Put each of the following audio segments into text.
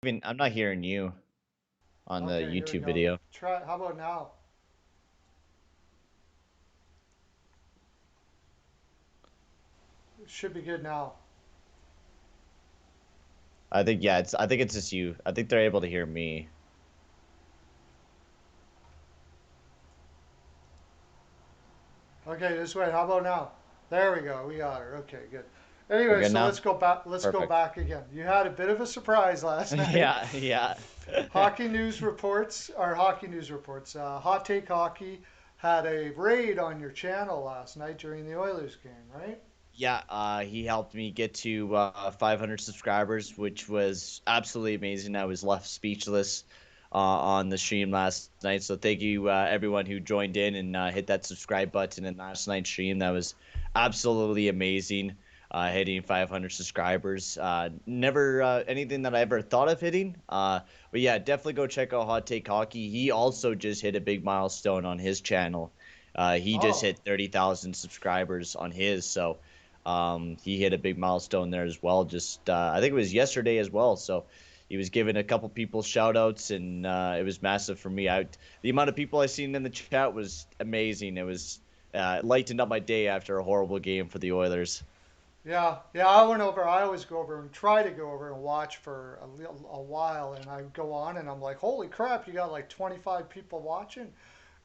I'm not hearing you on the Okay, here we YouTube go. video. Try. How about now? It should be good now. I think it's just you. I think they're able to hear me. Okay, this way. How about now? There we go. We got her. Okay, good. We're Anyway, good so now? let's go back. Let's go Perfect. back again. You had a bit of a surprise last night. Yeah, yeah. Hockey news reports, or hockey news reports. Hot Take Hockey had a raid on your channel last night during the Oilers game, right? Yeah, he helped me get to 500 subscribers, which was absolutely amazing. I was left speechless on the stream last night. So thank you, everyone who joined in and hit that subscribe button in last night's stream. That was absolutely amazing. Hitting 500 subscribers. Never anything that I ever thought of hitting. But yeah, definitely go check out Hot Take Hockey. He also just hit a big milestone on his channel. He just Oh, hit 30,000 subscribers on his. So he hit a big milestone there as well. Just I think it was yesterday as well. So he was giving a couple people shout outs, and it was massive for me. The amount of people I seen in the chat was amazing. It was it lightened up my day after a horrible game for the Oilers. yeah, yeah. I went over. I always go over and try to go over and watch for a while, and I go on and I'm like, holy crap, you got like 25 people watching.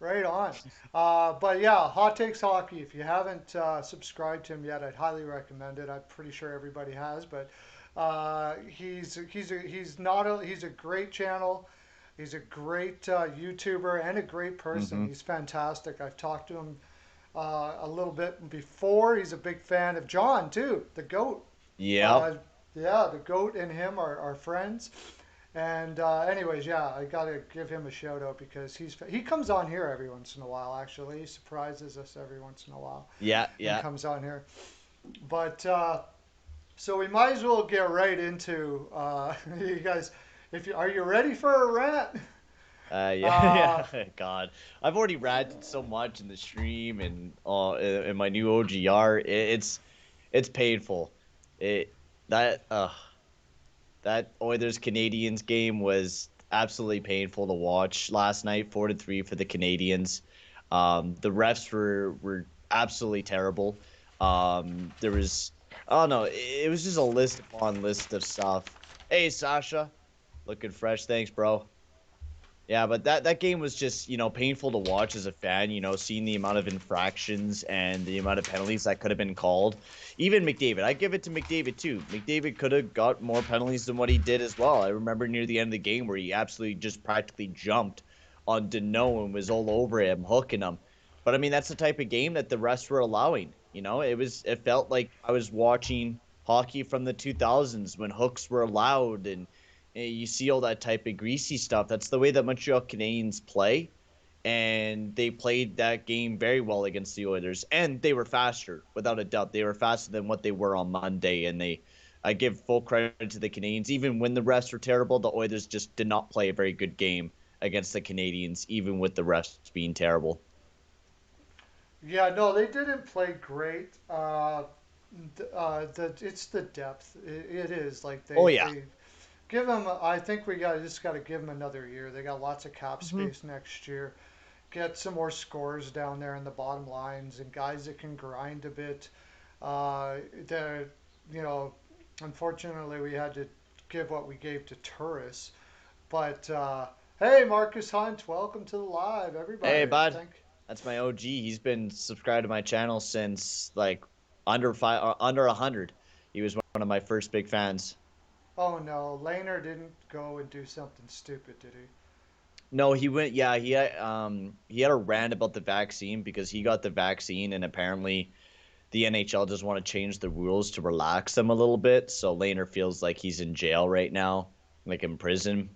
Right on. But yeah, Hot Takes Hockey. If you haven't subscribed to him yet, I'd highly recommend it. I'm pretty sure everybody has, but he's a great channel. He's a great YouTuber and a great person. Mm-hmm. He's fantastic. I've talked to him a little bit before. He's a big fan of John too, the goat. Yep. Uh, yeah, the goat and him are friends. And anyways, yeah, I gotta give him a shout out because he comes on here every once in a while. Actually, he surprises us every once in a while Yeah. and Yeah. comes on here. But so we might as well get right into you guys. If you are you ready for a rant? Yeah, Uh, yeah. God, I've already ranted so much in the stream and in my new OGR. It's painful. It that That Oilers Canadians game was absolutely painful to watch last night. 4-3 for the Canadians. The refs were absolutely terrible. There was I don't know. It was just a list upon list of stuff. Hey Sasha, looking fresh. Thanks, bro. Yeah, but that game was just, painful to watch as a fan, seeing the amount of infractions and the amount of penalties that could have been called. Even McDavid, I give it to McDavid too. McDavid could have got more penalties than what he did as well. I remember near the end of the game where he absolutely just practically jumped on Deneau and was all over him, hooking him. But I mean, that's the type of game that the refs were allowing. It felt like I was watching hockey from the 2000s when hooks were allowed and you see all that type of greasy stuff. That's the way that Montreal Canadiens play, and they played that game very well against the Oilers, and they were faster, without a doubt. They were faster than what they were on Monday, and I give full credit to the Canadiens. Even when the refs were terrible, the Oilers just did not play a very good game against the Canadiens, even with the refs being terrible. yeah, no, they didn't play great. It's the depth. It is like Oh yeah. they give them. I think we got just got to give them another year. They got lots of cap Hmm. space next year. Get some more scores down there in the bottom lines and guys that can grind a bit. Uh, the you know, unfortunately, we had to give what we gave to tourists. But hey, Marcus Hunt, welcome to the live, Hey, everybody. bud. That's my OG. He's been subscribed to my channel since like under 100. He was one of my first big fans. Oh no, Laner didn't go and do something stupid, did he? No, he went. Yeah, he had a rant about the vaccine because he got the vaccine, and apparently the NHL just want to change the rules to relax them a little bit. So Laner feels like he's in jail right now, like in prison,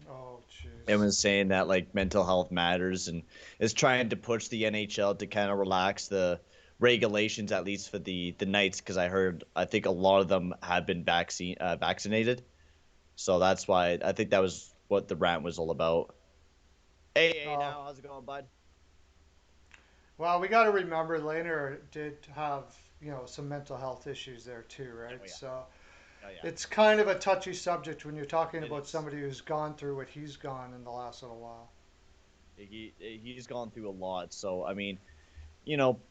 Oh and jeez. was saying that like mental health matters and is trying to push the NHL to kind of relax the regulations at least for the Knights because I think a lot of them have been vaccinated, so that's why I think that was what the rant was all about. Hey, Oh now how's it going, bud? well, we got to remember Laner did have some mental health issues there too, right? Oh yeah. So Oh yeah. it's kind of a touchy subject when you're talking It about is. somebody who's gone through what he's gone in the last little while. He's gone through a lot. So I mean, you know,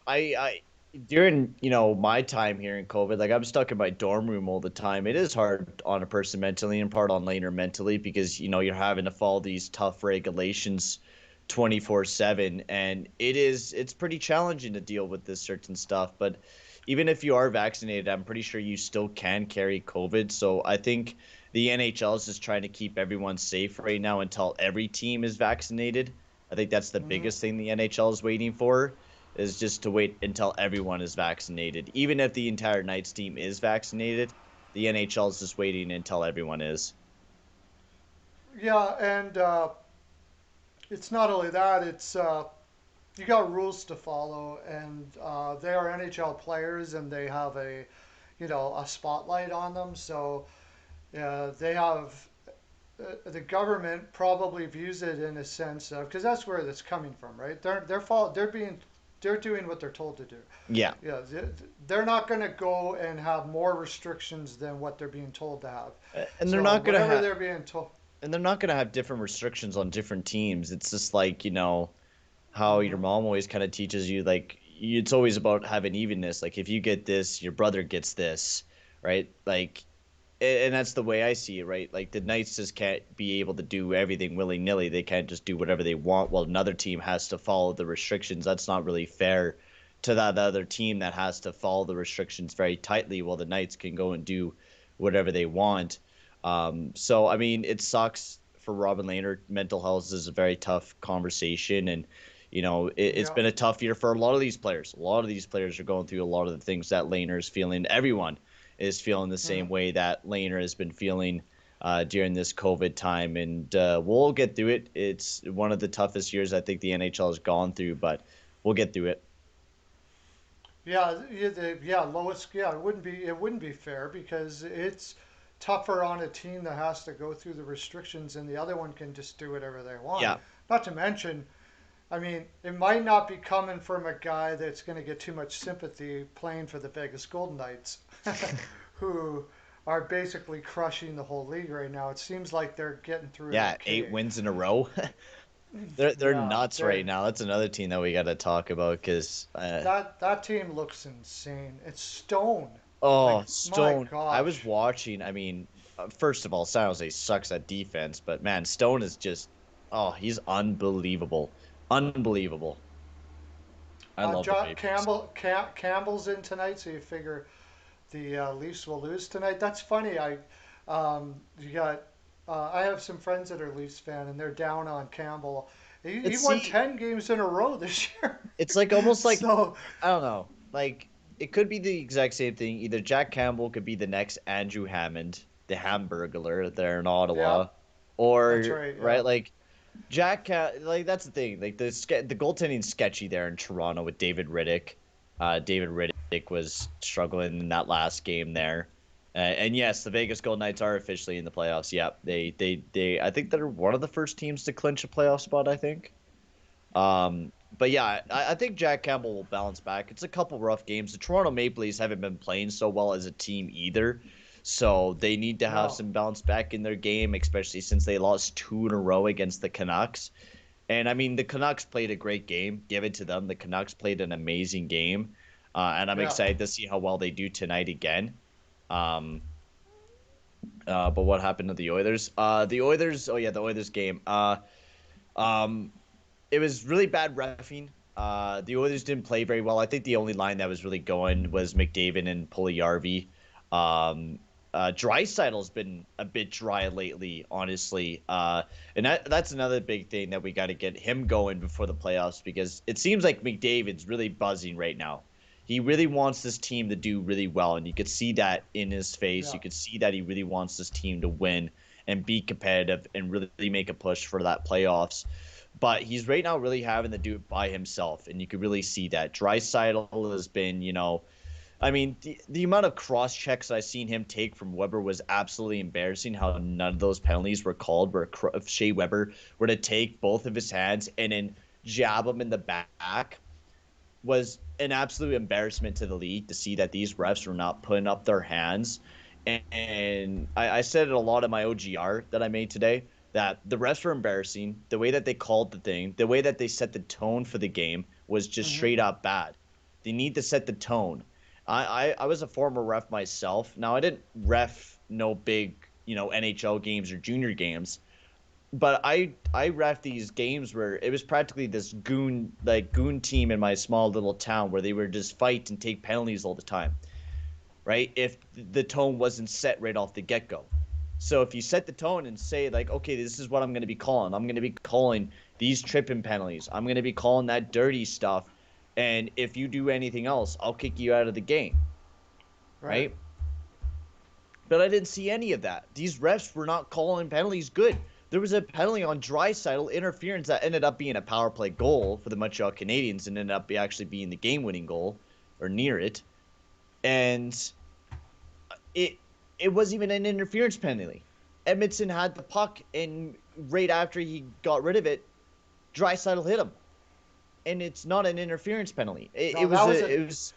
I during my time here in COVID, like I'm stuck in my dorm room all the time. It is hard on a person mentally and part on later mentally because you're having to follow these tough regulations 24/7, and it's pretty challenging to deal with this certain stuff. But even if you are vaccinated, I'm pretty sure you still can carry COVID. So I think the NHL is just trying to keep everyone safe right now until every team is vaccinated. I think that's the Hmm. biggest thing the NHL is waiting for is just to wait until everyone is vaccinated. Even if the entire Knights team is vaccinated, the NHL is just waiting until everyone is. Yeah, and it's not only that; it's you got rules to follow, and they are NHL players, and they have a spotlight on them. So they have the government probably views it in a sense of because that's where it's coming from, right? They're doing what they're told to do. Yeah, Yeah, they're not going to go and have more restrictions than what they're being told to have. and they're So not gonna whatever have they're being told. and they're not gonna have different restrictions on different teams. It's just like how your Hmm. mom always kind of teaches you like it's always about having evenness. Like if you get this, your brother gets this, right? Like and that's the way I see it, right? Like the Knights just can't be able to do everything willy nilly. They can't just do whatever they want while another team has to follow the restrictions. That's not really fair to that other team that has to follow the restrictions very tightly while the Knights can go and do whatever they want. So I mean, it sucks for Robin Lehner. Mental health is a very tough conversation, and it's Yeah. been a tough year for a lot of these players. A lot of these players are going through a lot of the things that Lehner's feeling. Everyone is feeling the Hmm. same way that Lehner has been feeling during this COVID time, and we'll get through it. It's one of the toughest years I think the NHL has gone through, but we'll get through it. Yeah, yeah, lowest. Yeah, it wouldn't be fair because it's tougher on a team that has to go through the restrictions, and the other one can just do whatever they want. Yeah, Not to mention, I mean, it might not be coming from a guy that's going to get too much sympathy playing for the Vegas Golden Knights, who are basically crushing the whole league right now. It seems like they're getting through it yeah, 8 okay. wins in a row. They're Yeah, nuts right they're now. That's another team that we got to talk about because that team looks insane. It's Stone. oh, Like, my Stone. I was gosh. watching. I mean, first of all, San Jose sucks at defense, but man, Stone is just oh, he's unbelievable, unbelievable. I love the Maple Leafs. Campbell's in tonight, so you figure the Leafs will lose tonight. That's funny. You got I have some friends that are Leafs fan, and they're down on Campbell. He It's won see, 10 games in a row this year. it's like almost like So I don't know. Like it could be the exact same thing. Either Jack Campbell could be the next Andrew Hammond, the Hamburglar there in yeah, Ottawa, that's or right. Yeah, right like like that's the thing. Like the goaltending's sketchy there in Toronto with David Riddick. David Riddick was struggling in that last game there. And yes, the Vegas Golden Knights are officially in the playoffs. Yep, they. I think they're one of the first teams to clinch a playoff spot. I think. But yeah, I think Jack Campbell will bounce back. It's a couple rough games. The Toronto Maple Leafs haven't been playing so well as a team either. So they need to have no, some bounce back in their game, especially since they lost two in a row against the Canucks. And I mean, the Canucks played a great game. Give it to them. The Canucks played an amazing game. And I'm yeah. excited to see how well they do tonight again. Um, but what happened to the Oilers? The Oilers, oh yeah, the Oilers game. Um, it was really bad refing. The Oilers didn't play very well. I think the only line that was really going was McDavid and Puljujärvi. Um, Draisaitl's been a bit dry lately, honestly. And that's another big thing that we got to get him going before the playoffs because it seems like McDavid's really buzzing right now. He really wants this team to do really well, and you could see that in his face. Yeah. You could see that he really wants this team to win and be competitive and really make a push for that playoffs, but he's right now really having to do it by himself, and you could really see that. Draisaitl has been, I mean, the amount of cross checks I've seen him take from Weber was absolutely embarrassing. How none of those penalties were called, where if Shea Weber were to take both of his hands and then jab him in the back, was an absolute embarrassment to the league to see that these refs were not putting up their hands And I said it a lot in my OGR that I made today that the refs were embarrassing. The way that they called the thing, the way that they set the tone for the game was just Hmm. straight up bad. They need to set the tone. I was a former ref myself. Now I didn't ref no big, NHL games or junior games, but I ref these games where it was practically this goon team in my small little town where they were just fight and take penalties all the time, right? If the tone wasn't set right off the get go. So if you set the tone and say like, okay, this is what I'm going to be calling. I'm going to be calling these tripping penalties. I'm going to be calling that dirty stuff. And if you do anything else, I'll kick you out of the game, Right. right? But I didn't see any of that. These refs were not calling penalties good. There was a penalty on Draisaitl interference that ended up being a power play goal for the Montreal Canadiens and ended up actually being the game-winning goal or near it. And it it wasn't even an interference penalty. Edmondson had the puck, and right after he got rid of it, Draisaitl hit him, and it's not an interference penalty. It, it No, was a it was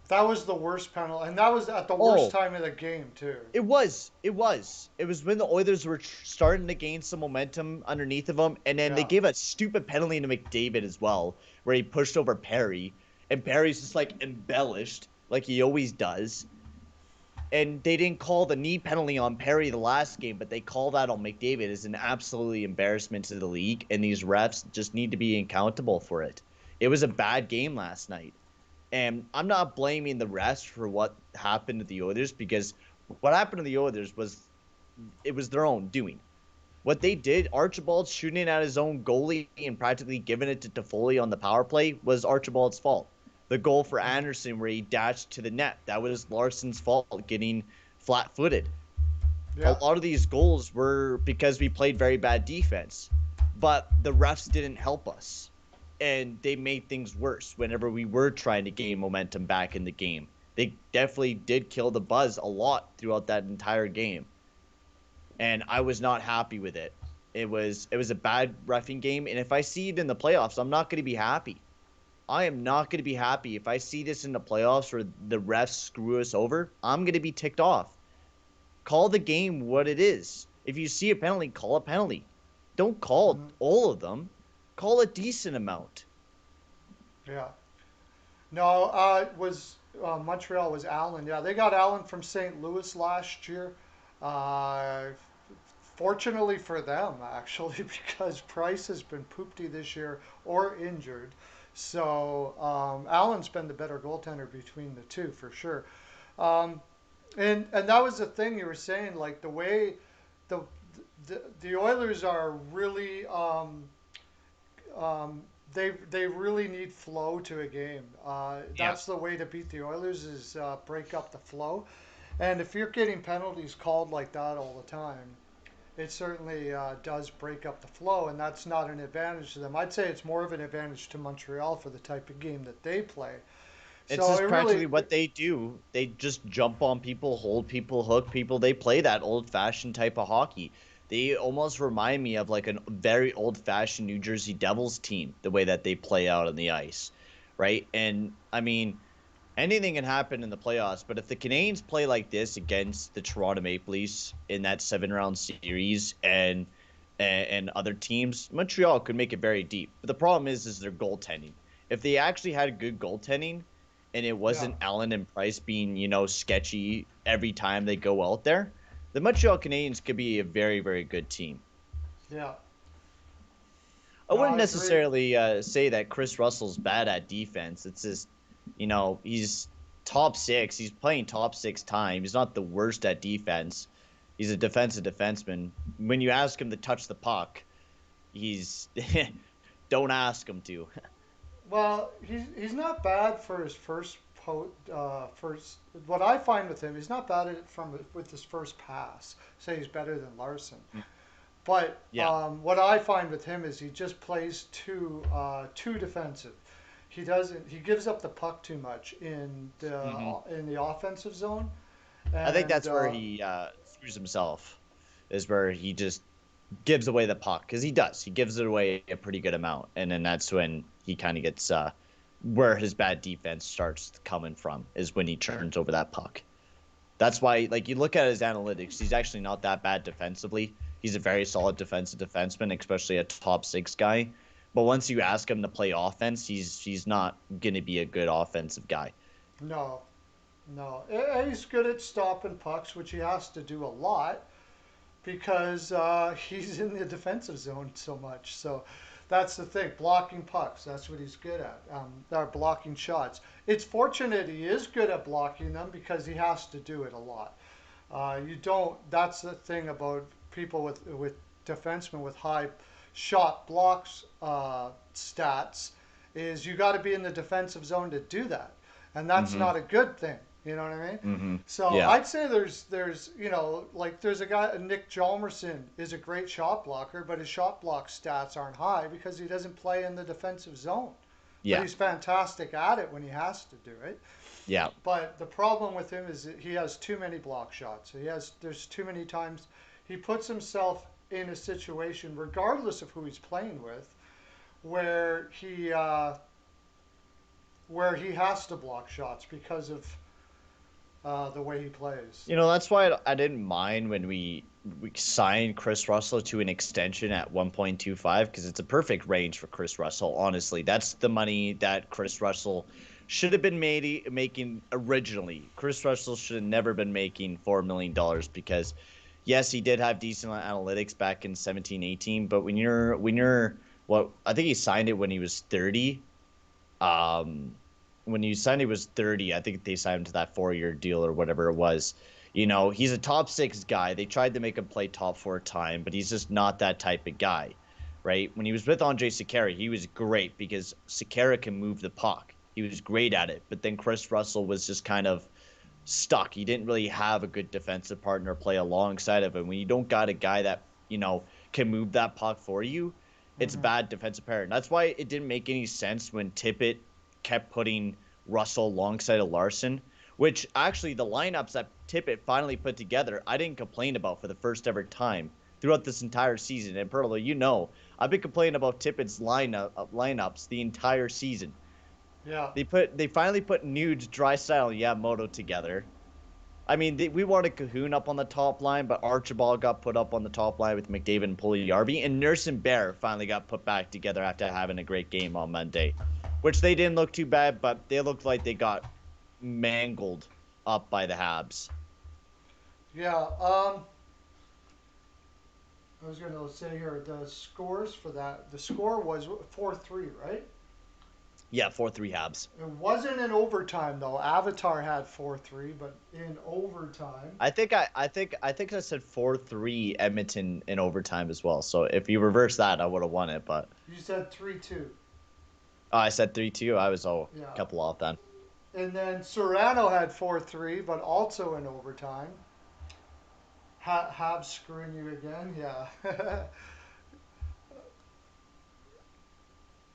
that was the worst penalty, and that was at the worst oh time of the game too. it was when the Oilers were starting to gain some momentum underneath of them, and then they Yeah. gave a stupid penalty to McDavid as well, where he pushed over Perry, and Perry's just like embellished like he always does. And they didn't call the knee penalty on Perry the last game, but they call that on McDavid is an absolutely embarrassment to the league, and these refs just need to be accountable for it. It was a bad game last night, and I'm not blaming the refs for what happened to the Oilers because what happened to the Oilers was it was their own doing. What they did, Archibald shooting at his own goalie and practically giving it to Toffoli on the power play was Archibald's fault. The goal for Anderson where he dashed to the net, that was Larson's fault, getting flat-footed. A Yeah. lot of these goals were because we played very bad defense, but the refs didn't help us. And they made things worse whenever we were trying to gain momentum back in the game. They definitely did kill the buzz a lot throughout that entire game, and I was not happy with it. It was a bad reffing game, and if I see it in the playoffs, I'm not going to be happy. I am not going to be happy if I see this in the playoffs where the refs screw us over. I'm going to be ticked off. Call the game what it is. If you see a penalty, call a penalty. Don't call Hmm. all of them. Call a decent amount. Yeah. No, it was Montreal was Allen. Yeah, they got Allen from St. Louis last year. Uh, Fortunately for them, actually, because Price has been poopty this year or injured. So Allen's been the better goaltender between the two for sure. Um, and that was the thing you were saying, like the way the the Oilers are really they really need flow to a game. Yeah. That's the way to beat the Oilers is break up the flow. And if you're getting penalties called like that all the time, it certainly does break up the flow, and that's not an advantage to them. I'd say it's more of an advantage to Montreal for the type of game that they play. It's So it just really, practically what they do. They just jump on people, hold people, hook people. They play that old-fashioned type of hockey. They almost remind me of like a very old-fashioned New Jersey Devils team, the way that they play out on the ice, right? And I mean, anything can happen in the playoffs, but if the Canadiens play like this against the Toronto Maple Leafs in that 7-round series and other teams, Montreal could make it very deep. But the problem is their goaltending. If they actually had good goaltending and it yeah, wasn't Allen and Price being, sketchy every time they go out there, the Montreal Canadiens could be a very, very good team. yeah. I No, wouldn't I agree. necessarily say that Chris Russell's bad at defense. It's just, he's top six. He's playing top six time. He's not the worst at defense. He's a defensive defenseman. When you ask him to touch the puck, he's don't ask him to. Well, he's not bad for his first. What I find with him, he's not bad at it from with his first pass. Say he's better than Larson. But Yeah. what I find with him is he just plays too defensive. He doesn't. He gives up the puck too much Hmm. in the offensive zone, I think and that's where he screws himself. Is where he just gives away the puck because he does. He gives it away a pretty good amount, and then that's when he kind of gets where his bad defense starts coming from is when he turns over that puck. That's why, like, you look at his analytics, he's actually not that bad defensively. He's a very solid defensive defenseman, especially a top six guy. But once you ask him to play offense, he's not gonna be a good offensive guy. No, no. He's good at stopping pucks, which he has to do a lot because he's in the defensive zone so much. So that's the thing. Blocking pucks, that's what he's good at. Blocking shots. It's fortunate he is good at blocking them because he has to do it a lot. You don't. That's the thing about people with defensemen with high shot blocks stats is you got to be in the defensive zone to do that, and that's Mm-hmm. not a good thing. You know what I mean? Mm-hmm. So Yeah. I'd say there's like there's a guy Nick Jalmerson is a great shot blocker, but his shot block stats aren't high because he doesn't play in the defensive zone. But Yeah. he's fantastic at it when he has to do it. Yeah. But the problem with him is that he has too many block shots. There's too many times he puts himself in a situation, regardless of who he's playing with, where he has to block shots because of the way he plays. That's why I didn't mind when we signed Chris Russell to an extension at 1.25 because it's a perfect range for Chris Russell. Honestly, that's the money that Chris Russell should have been making originally. Chris Russell should have never been making $4 million because, yes, he did have decent analytics back in 17-18, but when you're what I think he signed it when he was 30. Um, when you signed, he was 30. I think they signed him to that 4-year deal or whatever it was. He's a top six guy. They tried to make him play top four time, but he's just not that type of guy, right? When he was with Andre Sekera, he was great because Sekera can move the puck. He was great at it. But then Chris Russell was just kind of stuck. He didn't really have a good defensive partner play alongside of him. When you don't got a guy that, can move that puck for you, it's a Hmm. bad defensive pair. And that's why it didn't make any sense when Tippett kept putting Russell alongside of Larson, which actually the lineups that Tippett finally put together, I didn't complain about for the first ever time throughout this entire season. And Perlo, I've been complaining about Tippett's lineups the entire season. Yeah, They finally put Nuge, Drysdale, and Yamamoto together. I mean, we wanted Cahoon up on the top line, but Archibald got put up on the top line with McDavid and Puljujärvi, and Nurse and Bear finally got put back together after having a great game on Monday, which they didn't look too bad, but they looked like they got mangled up by the Habs. yeah. I was going to say here the scores for that. The score was 4-3, right? Yeah, 4-3 Habs. It wasn't in overtime though. Avatar had 4-3, but in overtime, I think I said 4-3 Edmonton in overtime as well. So if you reverse that, I would have won it. But you said 3-2. I said 3-2. I was a Yeah. couple off then. And then Serrano had 4-3, but also in overtime. Habs screwing you again, yeah.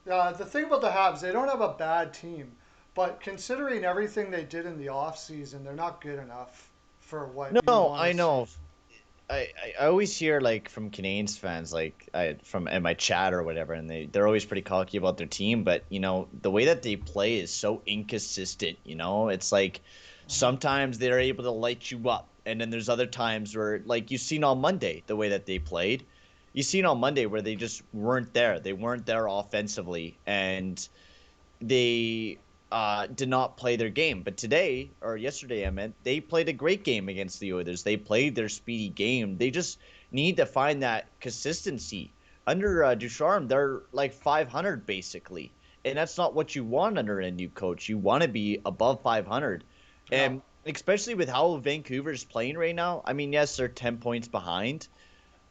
The thing about the Habs, they don't have a bad team, but considering everything they did in the off season, they're not good enough for what you No, want to I see. know. I always hear like from Canadians fans, like from in my chat or whatever, and they're always pretty cocky about their team. But the way that they play is so inconsistent. It's like Hmm. sometimes they're able to light you up, and then there's other times where, like you've seen on Monday, the way that they played. You seen on Monday where they just weren't there. They weren't there offensively, and they did not play their game. But today or yesterday, I meant, they played a great game against the Oilers. They played their speedy game. They just need to find that consistency. Under Ducharme, they're like 500 basically, and that's not what you want under a new coach. You want to be above 500, Yeah, and especially with how Vancouver's playing right now. I mean, yes, they're 10 points behind,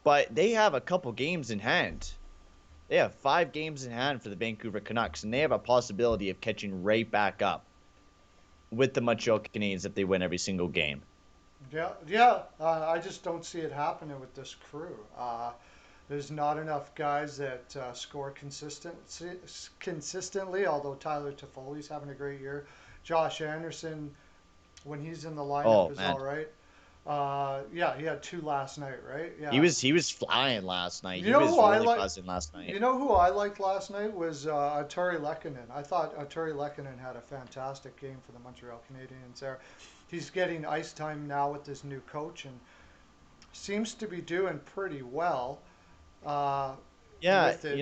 but they have a couple games in hand. They have 5 games in hand for the Vancouver Canucks, and they have a possibility of catching right back up with the Montreal Canadiens if they win every single game. yeah, yeah. I just don't see it happening with this crew. There's not enough guys that score consistently. Although Tyler Toffoli's having a great year, Josh Anderson, when he's in the lineup, Oh is all man, right. Yeah, he had two last night, right? He Yeah. was flying last night. You He know who was I really like? buzzing last night. You know who I liked last night was Arturi Lehkonen. I thought Arturi Lehkonen had a fantastic game for the Montreal Canadiens there. He's getting ice time now with this new coach and seems to be doing pretty well uh, Yeah, with it.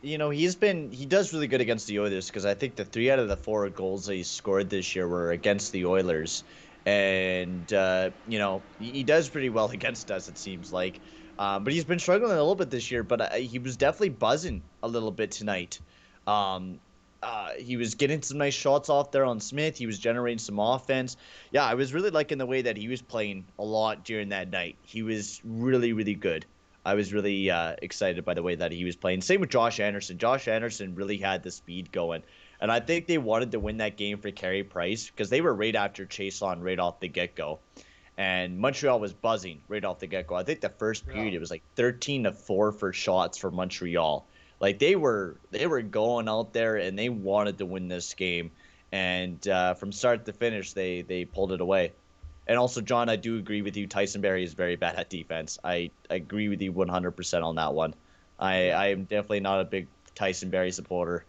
he does really good against the Oilers because I think the three out of the four goals that he scored this year were against the Oilers, and he does pretty well against us. It seems like, but he's been struggling a little bit this year. But he was definitely buzzing a little bit tonight. Um, he was getting some nice shots off there on Smith. He was generating some offense. Yeah, I was really liking the way that he was playing a lot during that night. He was really, really good. I was really excited by the way that he was playing. Same with Josh Anderson. Josh Anderson really had the speed going. And I think they wanted to win that game for Carey Price because they were right after Chase on right off the get go. And Montreal was buzzing right off the get go. I think the first Yeah. period it was like 13-4 for shots for Montreal. Like they were going out there and they wanted to win this game. And from start to finish, they pulled it away. And also, John, I do agree with you. Tyson Berry is very bad at defense. I agree with you 100% on that one. Yeah. I am definitely not a big Tyson Berry supporter.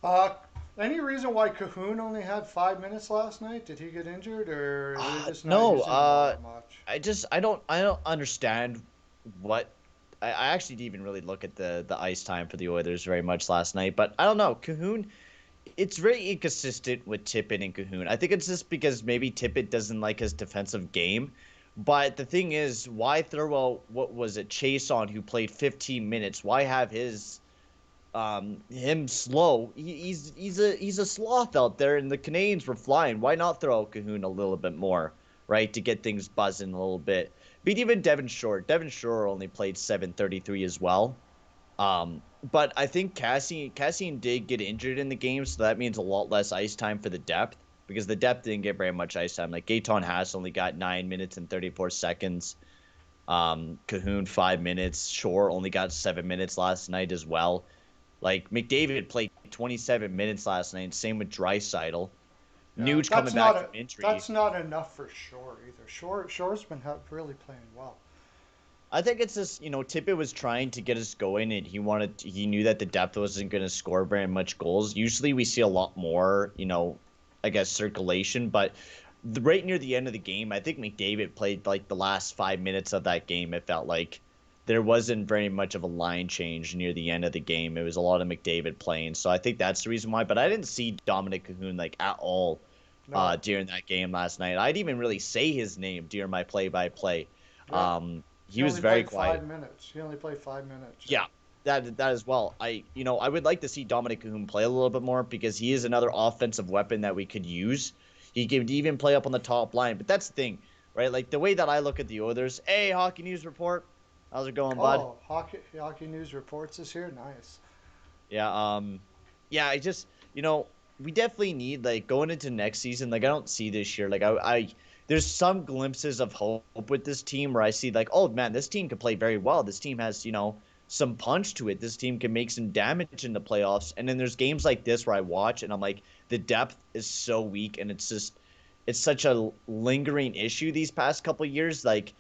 Uh, any reason why Cahoon only had 5 minutes last night? Did he get injured, or are they just not No, using him all that much? I don't understand what I actually didn't even really look at the ice time for the Oilers very much last night, but I don't know. Cahoon, it's very inconsistent with Tippett and Cahoon. I think it's just because maybe Tippett doesn't like his defensive game. But the thing is, why throw out what was it, Chase on who played 15 minutes? Why have him slow? He's a sloth out there, and the Canadians were flying. Why not throw out Cahoon a little bit more, right, to get things buzzing a little bit? But even Devon Shore. Devon Shore only played 7:33 as well. But I think Cassian did get injured in the game, so that means a lot less ice time for the depth because the depth didn't get very much ice time. Like Gaetan Haas only got 9 minutes and 34 seconds. Cahoon 5 minutes. Shore only got 7 minutes last night as well. Like McDavid played 27 minutes last night. Same with Draisaitl. Yeah, Nuge coming back from injury. that's not enough for Shore either. Shore's been really playing well. I think it's just, Tippett was trying to get us going and he knew that the depth wasn't going to score very much goals. Usually we see a lot more, I guess circulation, but right near the end of the game, I think McDavid played like the last 5 minutes of that game. It felt like there wasn't very much of a line change near the end of the game. It was a lot of McDavid playing. So I think that's the reason why, but I didn't see Dominic Cahoon like at all No, during that game last night. I didn't even really say his name during my play-by-play. yeah, He he was only very played quiet. 5 minutes. He only played 5 minutes. Yeah. Yeah, that as well. I would like to see Dominic Cahoon play a little bit more because he is another offensive weapon that we could use. He could even play up on the top line. But that's the thing, right? Like the way that I look at the Oilers. Hey, Hockey News Report. How's it going, bud? Oh, hockey news reports is here. Nice. Yeah, yeah, we definitely need like going into next season. Like I don't see this year. Like there's some glimpses of hope with this team where I see like, oh man, this team could play very well. This team has, some punch to it. This team can make some damage in the playoffs. And then there's games like this where I watch and I'm like, the depth is so weak and it's such a lingering issue these past couple years. Like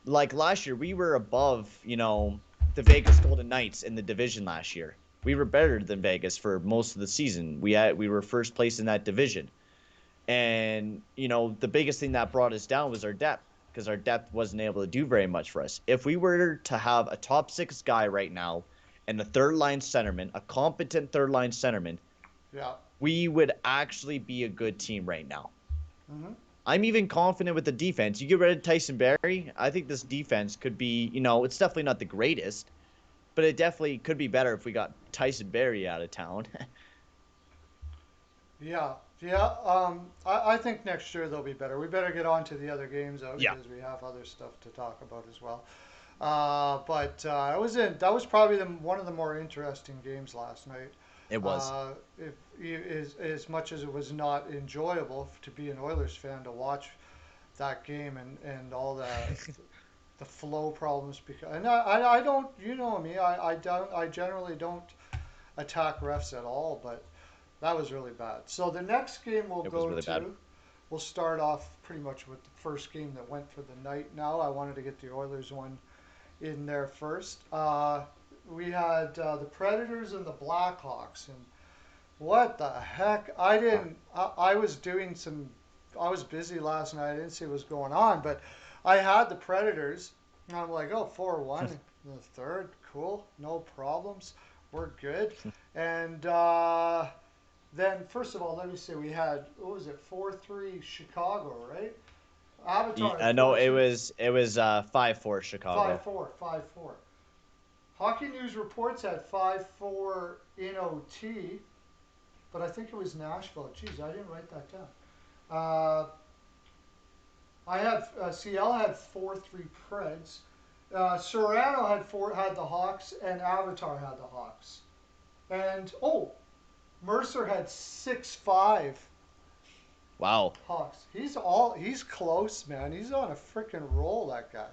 last year, we were above, the Vegas Golden Knights in the division last year. We were better than Vegas for most of the season. We were first place in that division. And, the biggest thing that brought us down was our depth because our depth wasn't able to do very much for us. If we were to have a top six guy right now and a third line centerman, a competent third line centerman, Yeah. we would actually be a good team right now. Hmm. I'm even confident with the defense. You get rid of Tyson Berry, I think this defense could be, it's definitely not the greatest, but it definitely could be better if we got Tyson Berry out of town. Yeah. Yeah. I think next year they'll be better. We better get on to the other games though Yeah, because we have other stuff to talk about as well. But that was probably one of the more interesting games last night. it was. If as much as it was not enjoyable to be an Oilers fan to watch that game and all the flow problems because and I don't you know me I generally don't attack refs at all but that was really bad. So the next game we'll It was go really bad. to we'll start off pretty much with the first game that went for the night. Now I wanted to get the Oilers one in there first. We had the Predators and the Blackhawks, and what the heck? I didn't. I was doing some. I was busy last night. I didn't see what was going on, but I had the Predators, and I'm like, oh, 4-1 in the third. Cool, no problems. We're good. And then, first of all, let me see. We had, what was it, 4-3 Chicago, right? Avatar had I know 4-3. it was 5-4 5 Chicago. 4, 5 4. Hockey News Reports had 5-4 in OT, but I think it was Nashville. Jeez, I didn't write that down. Uh, I had CL had 4-3 Preds. Serrano had the Hawks, and Avatar had the Hawks. And Mercer had 6-5 Wow. Hawks. He's close, man. He's on a freaking roll. That guy.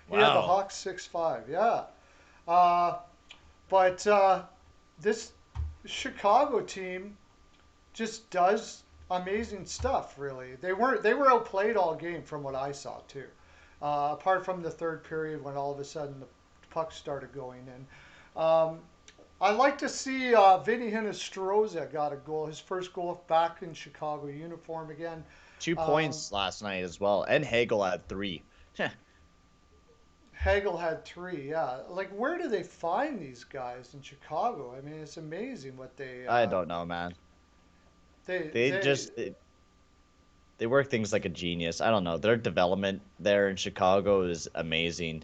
He had the Wow. Hawks 6-5. Yeah. Uh, but this Chicago team just does amazing stuff. Really, they were outplayed all game from what I saw too. Apart from the third period when all of a sudden the puck started going in. I like to see Vinny Hinostroza got a goal, his first goal back in Chicago uniform again. Two Um, points last night as well. And Hagel had three. Hagel had three. Yeah, like where do they find these guys in Chicago? I mean, it's amazing what I don't know, man. they They they just they work things like a genius. I don't know. Their development there in Chicago is amazing.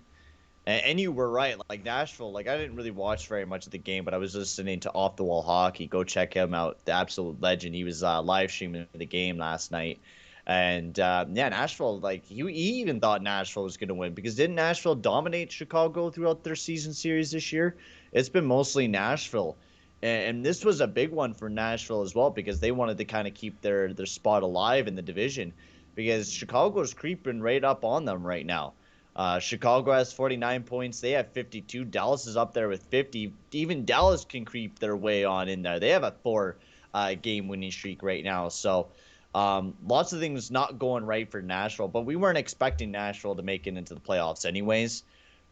And you were right. Like Nashville, like I didn't really watch very much of the game, but I was listening to Off the Wall Hockey. Go check him out, the absolute legend. He was live streaming the game last night, and yeah, Nashville. Like he even thought Nashville was going to win because didn't Nashville dominate Chicago throughout their season series this year? It's been mostly Nashville, and this was a big one for Nashville as well because they wanted to kind of keep their spot alive in the division because Chicago's creeping right up on them right now. Chicago has 49 points. They have 52. Dallas is up there with 50. Even Dallas can creep their way on in there. They have a four game winning streak right now. So lots of things not going right for Nashville, but we weren't expecting Nashville to make it into the playoffs anyways.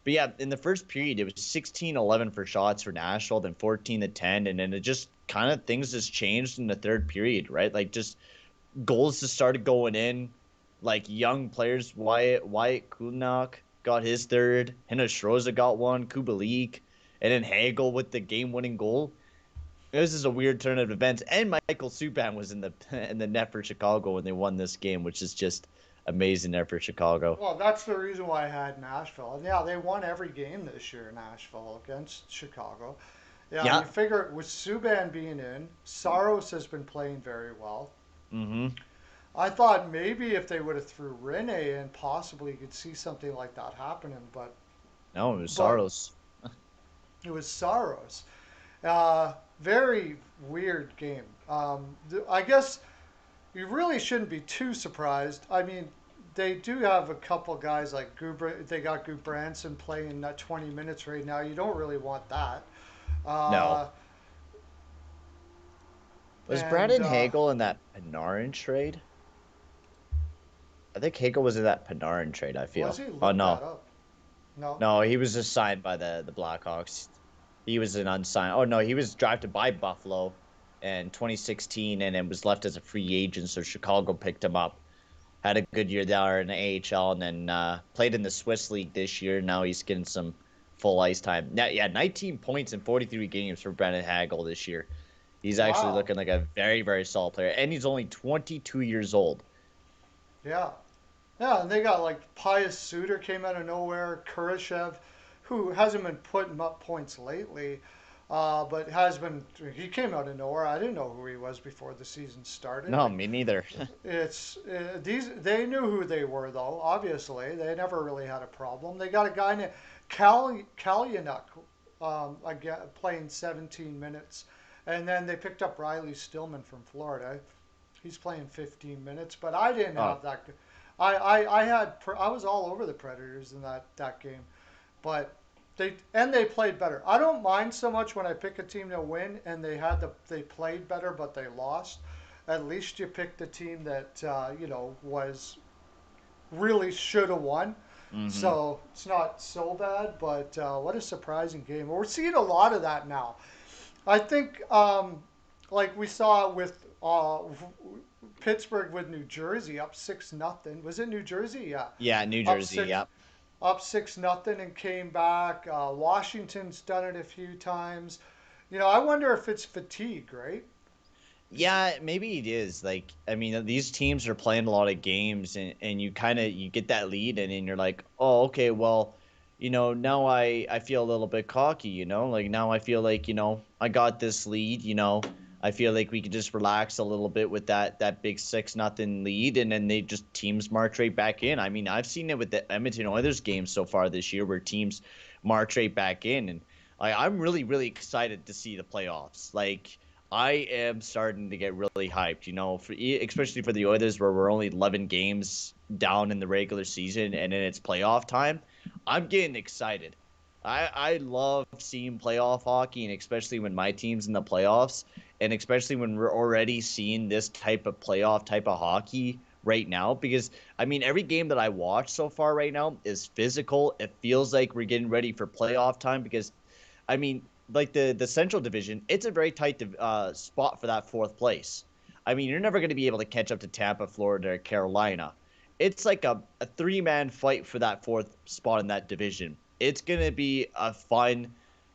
But yeah, in the first period, it was 16-11 for shots for Nashville, then 14-10. And then it just kind of things just changed in the third period, right? Like just goals just started going in. Like young players, Wyatt Kulnok got his third, Hinostroza got one, Kubalik, and then Hagel with the game-winning goal. This is a weird turn of events, and Michael Subban was in the in the net for Chicago when they won this game, which is just amazing there for Chicago. well, that's the reason why I had Nashville. And yeah, they won every game this year, Nashville against Chicago. Yeah, you Yeah. figure with Subban being in, Saros has been playing very well. Mm-hmm. I thought maybe if they would have threw Rene in, possibly you could see something like that happening, No, it was but Saros. it was Saros. Uh, Very weird game. I guess you really shouldn't be too surprised. I mean, they do have a couple guys like They got Gudbranson playing 20 minutes right now. You don't really want that. No. Uh, Was and Brandon Hagel in that Panarin trade? I think Hagel was in that Panarin trade, I Was feel. he? Oh Look that no. up. No. No, he was just signed by the Blackhawks. He was an unsigned. Oh no, he was drafted by Buffalo in 2016 and then was left as a free agent. So Chicago picked him up. Had a good year there in the AHL and then played in the Swiss League this year. Now he's getting some full ice time. Now, yeah, 19 points in 43 games for Brandon Hagel this year. He's actually Wow. looking like a very, very solid player, and he's only 22 years old. Yeah. Yeah, and they got like Pius Suter came out of nowhere, Kurashev, who hasn't been putting up points lately, but has been. He came out of nowhere. I didn't know who he was before the season started, No, but me neither. it's these. They knew who they were though. Obviously, they never really had a problem. They got a guy named Kalyanuk, again, playing 17 minutes, and then they picked up Riley Stillman from Florida. He's playing 15 minutes, but I didn't Oh, have that. I was all over the Predators in that game, but they played better. I don't mind so much when I pick a team to win and they played better but they lost. at least you picked a team that was really should have won. Hmm. So it's not so bad, but what a surprising game. We're seeing a lot of that now. I think, like we saw with Pittsburgh with New Jersey up 6-0. Was it New Jersey? Yeah, Yeah, New up Jersey. six, Yep. up 6-0 and came back. Washington's done it a few times. I wonder if it's fatigue, right? Yeah, maybe it is. Like, I mean, these teams are playing a lot of games, and you kind of you get that lead, and you're like, oh, okay, well, now I feel a little bit cocky, like now I feel like I got this lead, I feel like we could just relax a little bit with that big 6-0 lead, and then they just teams march right back in. I mean, I've seen it with the Edmonton Oilers games so far this year, where teams march right back in, and I'm really really excited to see the playoffs. Like, I am starting to get really hyped, especially for the Oilers, where we're only 11 games down in the regular season and then it's playoff time. I'm getting excited. I love seeing playoff hockey, and especially when my team's in the playoffs, and especially when we're already seeing this type of playoff type of hockey right now. Because, I mean, every game that I watch so far right now is physical. It feels like we're getting ready for playoff time because, I mean, like the Central Division, it's a very tight spot for that fourth place. I mean, you're never going to be able to catch up to Tampa, Florida, or Carolina. It's like a three-man fight for that fourth spot in that division. It's going to be a fun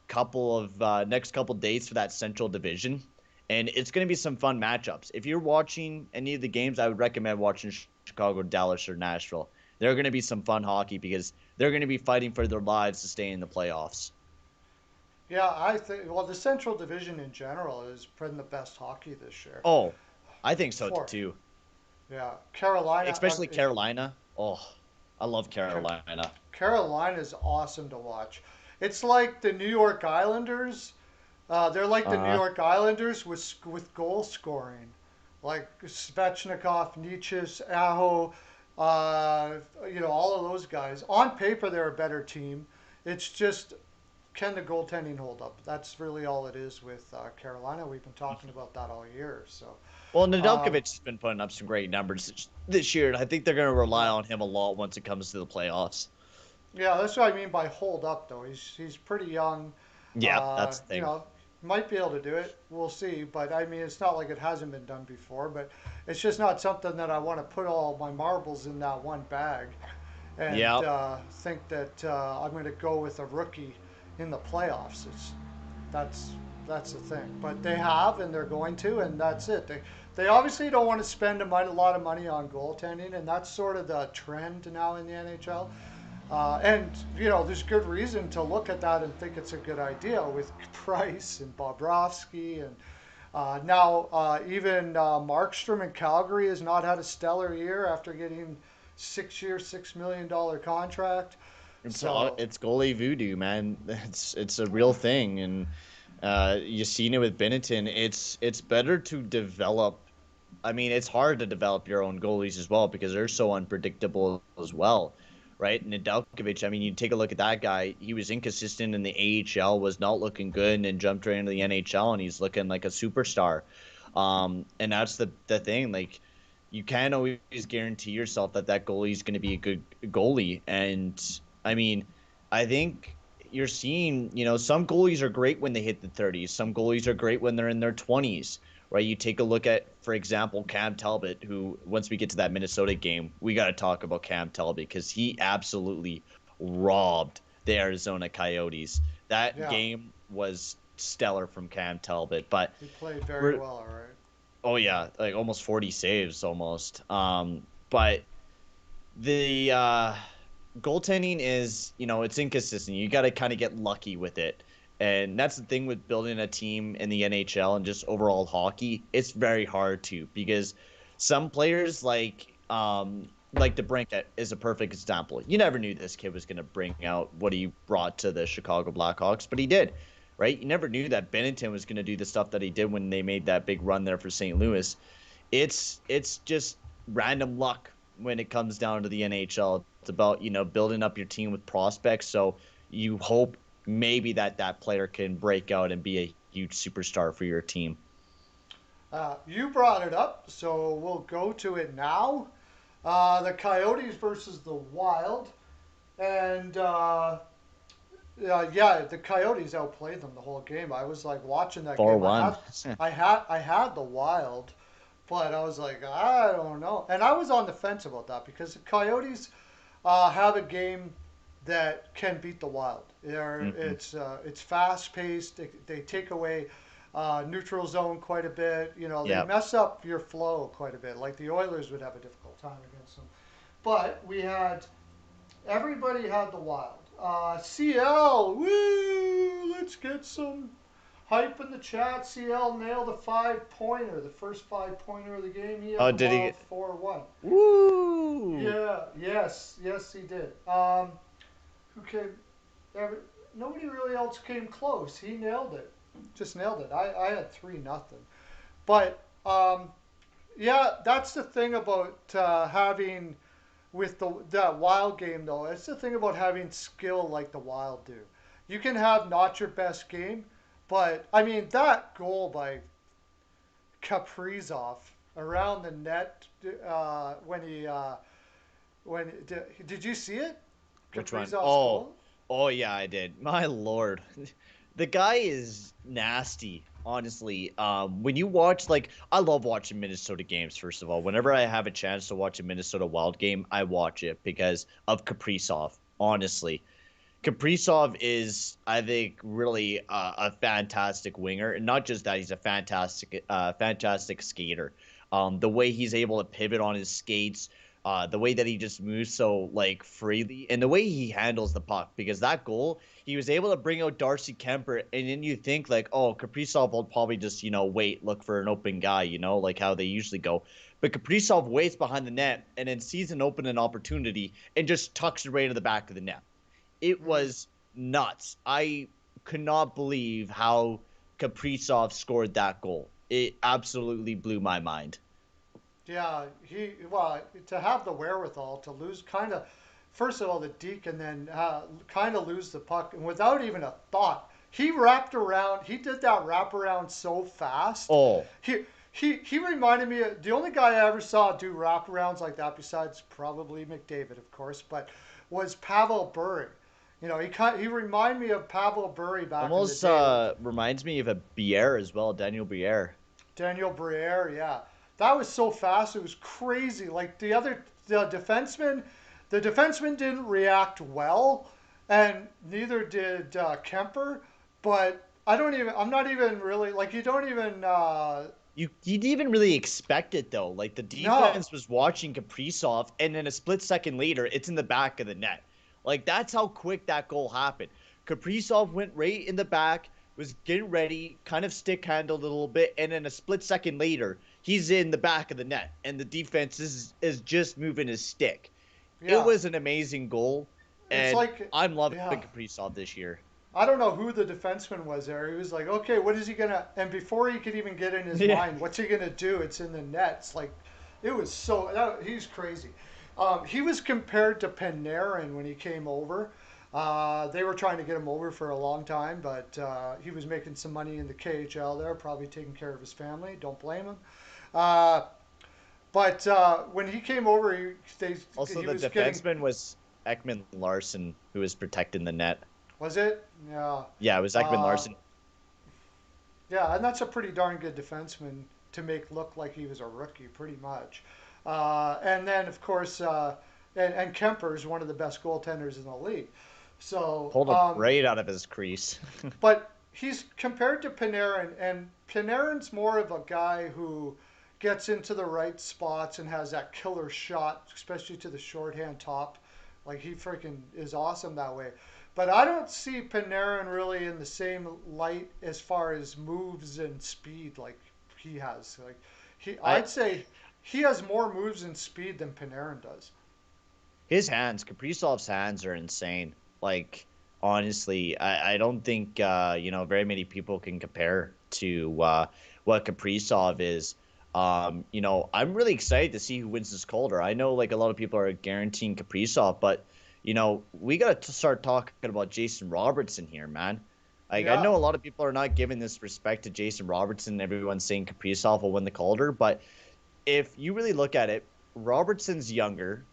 couple of next couple days for that Central Division, and it's going to be some fun matchups. If you're watching any of the games, I would recommend watching Chicago, Dallas, or Nashville. They're going to be some fun hockey because they're going to be fighting for their lives to stay in the playoffs. Yeah, I think. Well, the Central Division in general is playing the best hockey this year. Oh, I think so For too. Yeah, Carolina. Especially Carolina. Oh, I love Carolina. Carolina is awesome to watch. It's like the New York Islanders. They're like the New Uh, York Islanders with goal scoring, like Svechnikov, Nietzsche's, Aho, uh, all of those guys. On paper, they're a better team. It's just, can the goaltending hold up? That's really all it is with Carolina. We've been talking about that all year. So, well, um, Nedeljkovic has been putting up some great numbers this year, and I think they're going to rely yeah, on him a lot once it comes to the playoffs. yeah, that's what I mean by hold up. Though he's pretty young. Yeah, that's the thing. Might be able to do it. We'll see. But I mean, it's not like it hasn't been done before. But it's just not something that I want to put all my marbles in that one bag and Yeah. think that I'm going to go with a rookie in the playoffs. That's that's the thing. But they have, and they're going to, and that's it. They obviously don't want to spend a lot of money on goaltending, and that's sort of the trend now in the NHL. And there's good reason to look at that and think it's a good idea with Price and Bobrovsky and now even Markstrom in Calgary has not had a stellar year after getting 6 year, $6 million contract. So It's goalie voodoo, man. It's a real thing, and you've seen it with Benetton. It's better to develop. I mean, it's hard to develop your own goalies as well because they're so unpredictable as well, right? Nedeljkovic, I mean, you take a look at that guy. He was inconsistent in the AHL, was not looking good, and then jumped right into the NHL, and he's looking like a superstar. And that's the thing. Like, you can't always guarantee yourself that that goalie is going to be a good goalie. And I mean, I think you're seeing, some goalies are great when they hit the 30s. Some goalies are great when they're in their 20s, right? You take a look at, for example, Cam Talbot, who, once we get to that Minnesota game, we got to talk about Cam Talbot because he absolutely robbed the Arizona Coyotes. That yeah, game was stellar from Cam Talbot, but he played very we're well. All right. oh yeah, like almost 40 saves almost. But the goaltending is, it's inconsistent. You got to kind of get lucky with it. And that's the thing with building a team in the NHL and just overall hockey. It's very hard to because some players like DeBrincat is a perfect example. You never knew this kid was going to bring out what he brought to the Chicago Blackhawks, but he did, right? You never knew that Bennington was going to do the stuff that he did when they made that big run there for St. Louis. It's just random luck when it comes down to the NHL. It's about, building up your team with prospects. So you hope maybe that player can break out and be a huge superstar for your team. You brought it up, so we'll go to it now. The Coyotes versus the Wild, and yeah, the Coyotes outplayed them the whole game. I was like watching that game. 4-1. I had the Wild, but I was like, I don't know, and I was on the fence about that because the Coyotes have a game that can beat the Wild. Hmm. It's fast paced. They take away neutral zone quite a bit. You know, they Yep. mess up your flow quite a bit. Like the Oilers would have a difficult time against them. But we had everybody had the Wild. CL, woo! Let's get some hype in the chat. CL nailed a 5 pointer, the first 5 pointer of the game. He had Oh, the did he? Wild 4-1. Woo! Yeah, yes, he did. Who came? Every, Nobody really else came close. He nailed it, just nailed it. I had 3-0, but yeah, that's the thing about having with the that Wild game though. It's the thing about having skill like the Wild do. You can have not your best game, but I mean that goal by Kaprizov around the net when did you see it? Which one? Kaprizov's Oh, goal. oh yeah, I did. My lord, the guy is nasty. Honestly, when you watch, like, I love watching Minnesota games. First of all, whenever I have a chance to watch a Minnesota Wild game, I watch it because of Kaprizov. Honestly, Kaprizov is, I think, really a fantastic winger, and not just that, he's a fantastic skater. The way he's able to pivot on his skates, the way that he just moves so like freely, and the way he handles the puck. Because that goal, he was able to bring out Darcy Kemper, and then you think like, oh, Kaprizov will probably just wait, look for an open guy, like how they usually go. But Kaprizov waits behind the net and then sees an open opportunity and just tucks it right to the back of the net. It Mm. was nuts. I could not believe how Kaprizov scored that goal. It absolutely blew my mind. Yeah, he well to have the wherewithal to lose kind of first of all the deke and then kind of lose the puck and without even a thought. He wrapped around. He did that wraparound so fast. Oh, He reminded me of the only guy I ever saw do wraparounds like that besides probably McDavid, of course, but was Pavel Bure. You know, he reminded me of Pavel Bure back in the almost day. reminds me of a Bier as well, Daniel Bier. Daniel Briere, yeah. That was so fast. It was crazy. Like the defenseman didn't react well, and neither did Kemper. But I'm not even really like you don't even. You didn't even really expect it though. Like the No, defense was watching Kaprizov, and then a split second later, it's in the back of the net. Like that's how quick that goal happened. Kaprizov went right in the back, was getting ready, kind of stick handled a little bit, and then a split second later, he's in the back of the net, and the defense is just moving his stick. It yeah. was an amazing goal, It's and like, I'm loving yeah. Kaprizov this year. I don't know who the defenseman was there. He was like, okay, what is he gonna? And before he could even get in his Yeah. mind, what's he gonna do? It's in the nets. Like, it was so. He's crazy. He was compared to Panarin when he came over. They were trying to get him over for a long time, but he was making some money in the KHL there, probably taking care of his family. Don't blame him. Uh, but when he came over, Also, he the was getting. defenseman was Ekman Larson, who was protecting the net. Was it? Yeah. Yeah, it was Ekman Uh, Larson. Yeah, and that's a pretty darn good defenseman to make look like he was a rookie, pretty much. And then, of course, and Kemper's one of the best goaltenders in the league. So, Pulled him right out of his crease. but he's compared to Panarin, and Panarin's more of a guy who gets into the right spots and has that killer shot, especially to the shorthand top. Like he freaking is awesome that way. But I don't see Panarin really in the same light as far as moves and speed like he has. Like I I'd say he has more moves and speed than Panarin does. His hands, Kaprizov's hands are insane. Like honestly, I don't think very many people can compare to what Kaprizov is. I'm really excited to see who wins this Calder. I know like a lot of people are guaranteeing Kaprizov, but we got to start talking about Jason Robertson here, man. Like I Yeah, know a lot of people are not giving this respect to Jason Robertson. Everyone's saying Kaprizov will win the Calder, but if you really look at it, Robertson's younger,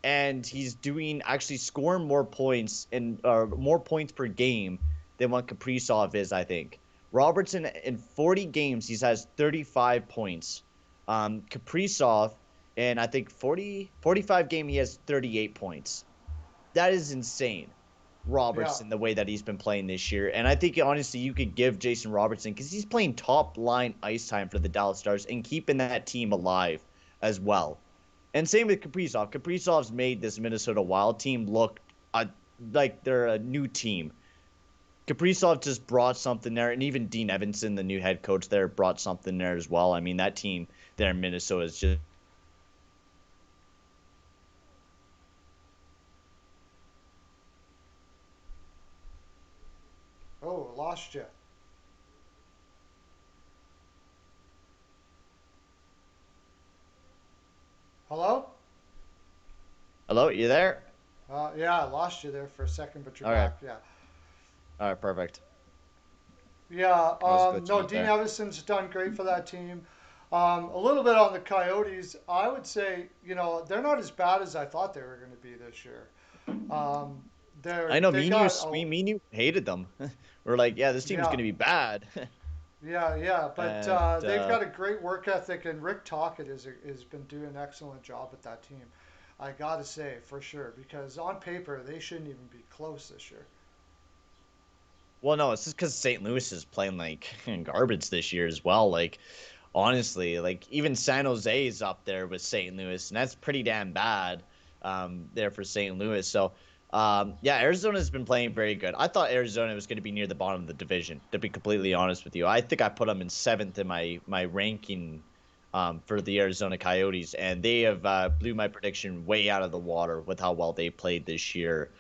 and he's doing actually scoring more points and more points per game than what Kaprizov is. I think Robertson in 40 games he has 35 points. Kaprizov in I think 45 game he has 38 points. That is insane. yeah. Robertson, the way that he's been playing this year. And I think honestly, you could give Jason Robertson because he's playing top line ice time for the Dallas Stars and keeping that team alive as well. And same with Kaprizov. Kaprizov's made this Minnesota Wild team look like they're a new team. Kaprizov just brought something there, and even Dean Evanson, the new head coach there, brought something there as well. I mean, that team there in Minnesota is just Oh, lost you. Hello? hello, you there? Yeah, I lost you there for a second, but you're All right, back. Yeah. all right, perfect. Yeah, I was glitching no, out Dean there. Evanson's done great for that team. A little bit on the Coyotes, I would say, they're not as bad as I thought they were going to be this year. Um, I know they got, me and you hated them. We're like, yeah, this team's yeah, gonna be bad. yeah, but and they've got a great work ethic, and Rick Tocchet has been doing an excellent job with that team. I got to say, for sure, because on paper, they shouldn't even be close this year. well, no, it's just because St. Louis is playing like garbage this year as well. Like, honestly, like even San Jose is up there with St. Louis, and that's pretty damn bad there for St. Louis. So, yeah, Arizona's been playing very good. I thought Arizona was going to be near the bottom of the division, to be completely honest with you. I think I put them in seventh in my ranking for the Arizona Coyotes, and they have blew my prediction way out of the water with how well they played this year.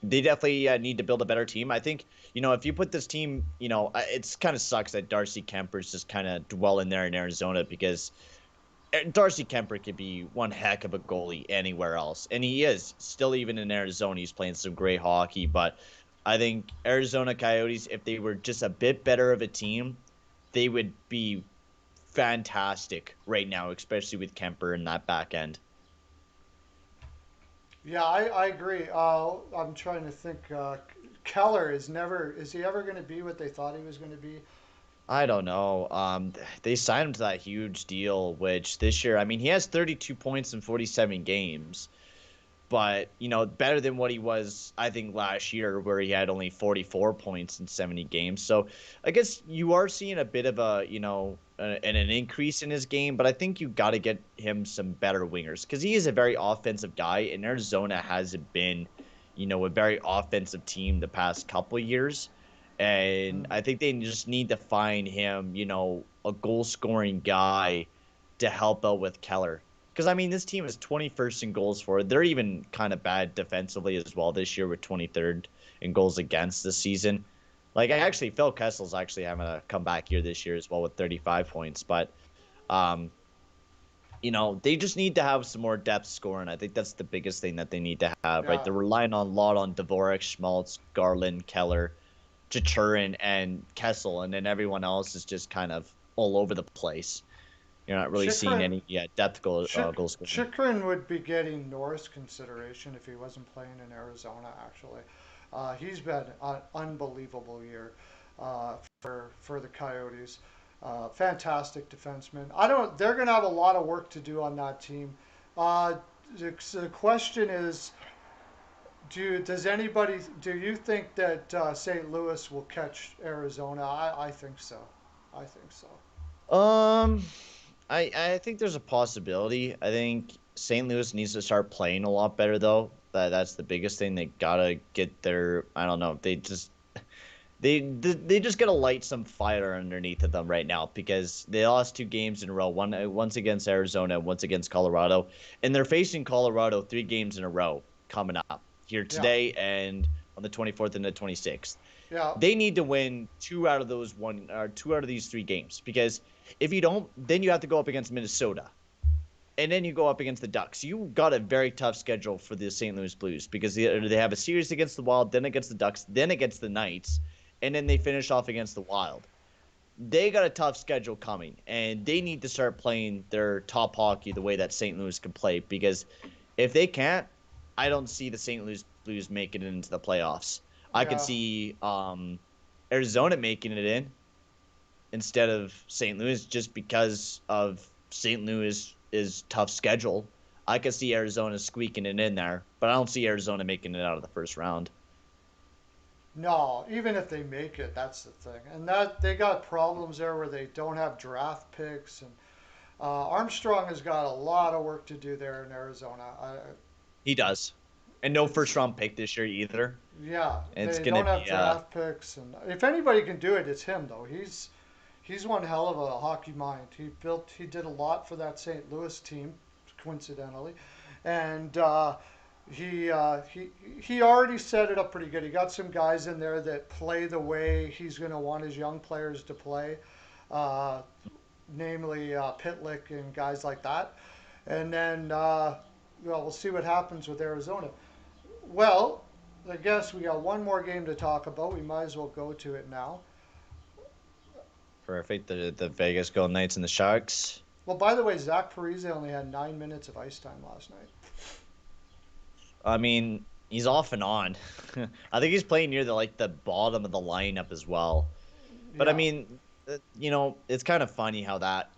They definitely need to build a better team. I think, if you put this team, it's kind of sucks that Darcy Kemper's just kind of dwelling there in Arizona because Darcy Kemper could be one heck of a goalie anywhere else. And he is still, even in Arizona, he's playing some great hockey. But I think Arizona Coyotes, if they were just a bit better of a team, they would be fantastic right now, especially with Kemper in that back end. Yeah, I agree. I'm trying to think. Keller is he ever going to be what they thought he was going to be? I don't know. They signed him to that huge deal, which this year, I mean, he has 32 points in 47 games, but better than what he was, I think, last year, where he had only 44 points in 70 games. So I guess you are seeing a bit of an increase in his game, but I think you got to get him some better wingers because he is a very offensive guy, and Arizona hasn't been, a very offensive team the past couple years. And Hmm. I think they just need to find him, a goal scoring guy to help out with Keller. Because I mean, this team is 21st in goals for. They're even kind of bad defensively as well this year with 23rd in goals against this season. Like I actually, Phil Kessel's actually having a comeback year this year as well with 35 points. But um, they just need to have some more depth scoring. I think that's the biggest thing that they need to have. Right, Yeah, they're relying on a lot on Dvorak, Schmaltz, Garland, Keller, Chichurin, and Kessel, and then everyone else is just kind of all over the place. You're not really seeing Chikrin any depth goal scoring. Chikrin would be getting Norris consideration if he wasn't playing in Arizona. Actually, he's been an unbelievable year for the Coyotes. Fantastic defenseman. I don't. They're going to have a lot of work to do on that team. Uh, the question is, do you think that St. Louis will catch Arizona? I think so. I think so. Um, I think there's a possibility. I think St. Louis needs to start playing a lot better though. That's the biggest thing. They gotta get their. I don't know. They just gotta light some fire underneath of them right now because they lost two games in a row. Once against Arizona, once against Colorado, and they're facing Colorado 3 games in a row coming up here Yeah, today and on the 24th and the 26th. yeah, They need to win two out of these 3 games because if you don't, then you have to go up against Minnesota and then you go up against the Ducks. You got a very tough schedule for the St. Louis Blues because they have a series against the Wild, then against the Ducks, then against the Knights, and then they finish off against the Wild. They got a tough schedule coming, and they need to start playing their top hockey the way that St. Louis can play. Because if they can't, I don't see the St. Louis Blues making it into the playoffs. I could Yeah. see Arizona making it in instead of St. Louis just because of St. Louis is tough schedule. I could see Arizona squeaking it in there, but I don't see Arizona making it out of the first round. No, even if they make it, that's the thing. And that they got problems there where they don't have draft picks, and Armstrong has got a lot of work to do there in Arizona. He does, and no It's first round pick this year either. Yeah, It's they gonna don't have be draft picks, and if anybody can do it, it's him though. He's one hell of a hockey mind. He did a lot for that St. Louis team, coincidentally, and he already set it up pretty good. He got some guys in there that play the way he's going to want his young players to play, uh, namely Pitlick and guys like that. And then well, we'll see what happens with Arizona. Well, I guess we got one more game to talk about. We might as well go to it now. perfect. The Vegas Golden Knights and the Sharks. Well, by the way, Zach Parise only had 9 minutes of ice time last night. I mean, he's off and on. I think he's playing near the bottom of the lineup as well. But I Yeah, mean, it's kind of funny how that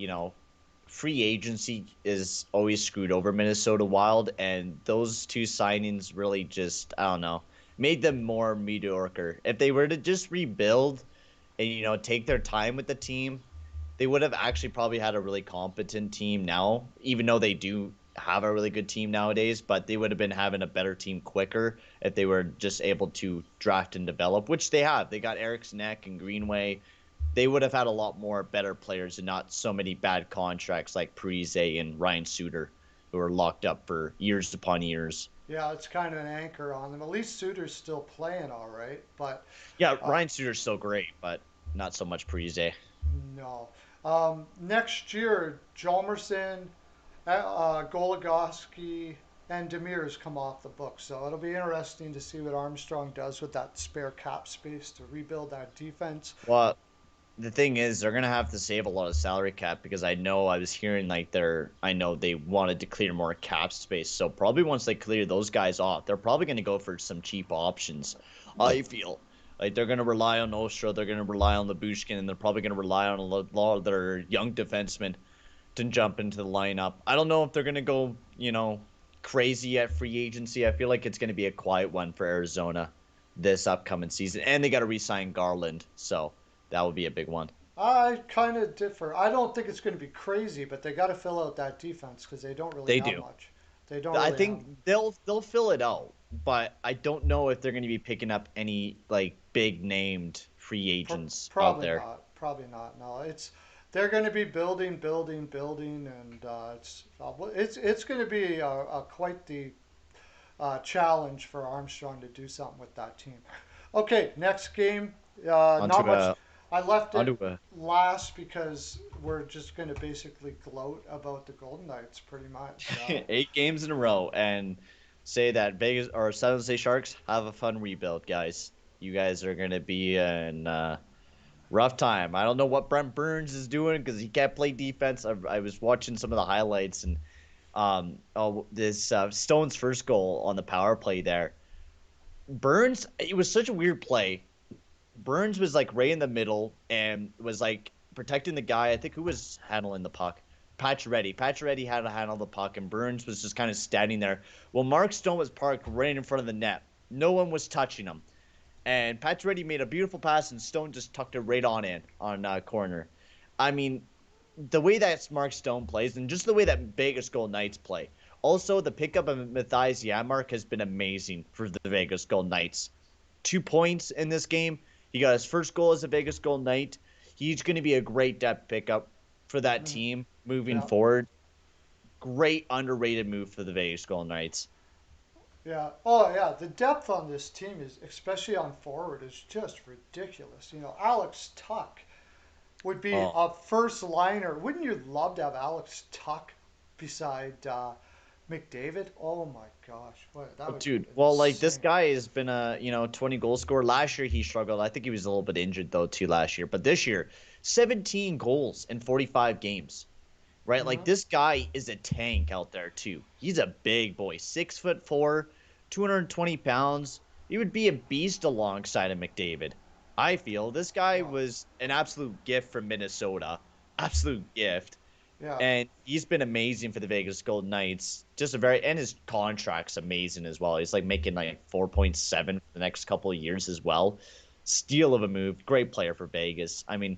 free agency is always screwed over Minnesota Wild, and those two signings really just I don't know made them more mediocre. If they were to just rebuild and take their time with the team, they would have actually probably had a really competent team now, even though they do have a really good team nowadays, but they would have been having a better team quicker if they were just able to draft and develop, which they have. They got Eriksson Ek and Greenway. They would have had a lot more better players and not so many bad contracts like Parise and Ryan Suter, who are locked up for years upon years. yeah, it's kind of an anchor on them. At least Suter's still playing all right, but Yeah, uh, Ryan Suter's so great, but not so much Parise. no. Next year, Jalmerson, Goligoski, and Demir's come off the book, so it'll be interesting to see what Armstrong does with that spare cap space to rebuild that defense. Well, the thing is, they're gonna have to save a lot of salary cap because I was hearing I know they wanted to clear more cap space. So probably once they clear those guys off, they're probably gonna go for some cheap options. I feel like they're gonna rely on Ostra, they're gonna rely on Labushkin, and they're probably gonna rely on a lot of their young defensemen to jump into the lineup. I don't know if they're gonna go, crazy at free agency. I feel like it's gonna be a quiet one for Arizona this upcoming season, and they got to re-sign Garland, so that would be a big one. I kind of differ. I don't think it's going to be crazy, but they got to fill out that defense because they don't really They have do. much. They don't I really have. think they'll fill it out, but I don't know if they're going to be picking up any like big named free agents out Probably there. not. Probably not. No, they're going to be building, building, building, and it's going to be quite the challenge for Armstrong to do something with that team. Okay, next game. Not Onto much. a I left it onto a last because we're just going to basically gloat about the Golden Knights pretty much. 8 games in a row and say that Vegas or San Jose Sharks have a fun rebuild, guys. You guys are going to be in rough time. I don't know what Brent Burns is doing because he can't play defense. I was watching some of the highlights and this Stone's first goal on the power play there. Burns, it was such a weird play. Burns was like right in the middle and was like protecting the guy. I think who was handling the puck. Pacioretty. Pacioretty had to handle the puck, and Burns was just kind of standing there. Well, Mark Stone was parked right in front of the net. No one was touching him. And Pacioretty made a beautiful pass, and Stone just tucked it right on in on corner. I mean, the way that Mark Stone plays, and just the way that Vegas Golden Knights play. Also, the pickup of Matthias Janmark has been amazing for the Vegas Golden Knights. 2 points in this game. He got his first goal as a Vegas Golden Knight. He's going to be a great depth pickup for that Mm, team moving yeah, forward. Great underrated move for the Vegas Golden Knights. yeah. Oh, yeah. The depth on this team is, especially on forward, is just ridiculous. Alex Tuck would be Oh, a first liner. Wouldn't you love to have Alex Tuck beside McDavid? Oh my gosh, what that Oh, would be dude, well, like this insane. guy has been a 20 goal scorer. Last year he struggled. I think he was a little bit injured though too last year. But this year, 17 goals in 45 games. Right? Like Hmm. this guy is a tank out there too. He's a big boy, 6'4", 220 pounds. He would be a beast alongside of McDavid. I feel this guy Wow. was an absolute gift from Minnesota, absolute gift, Yeah. and he's been amazing for the Vegas Golden Knights. Just a very and his contract's amazing as well. He's like making like 4.7 for the next couple of years as well. Steal of a move, great player for Vegas. I mean,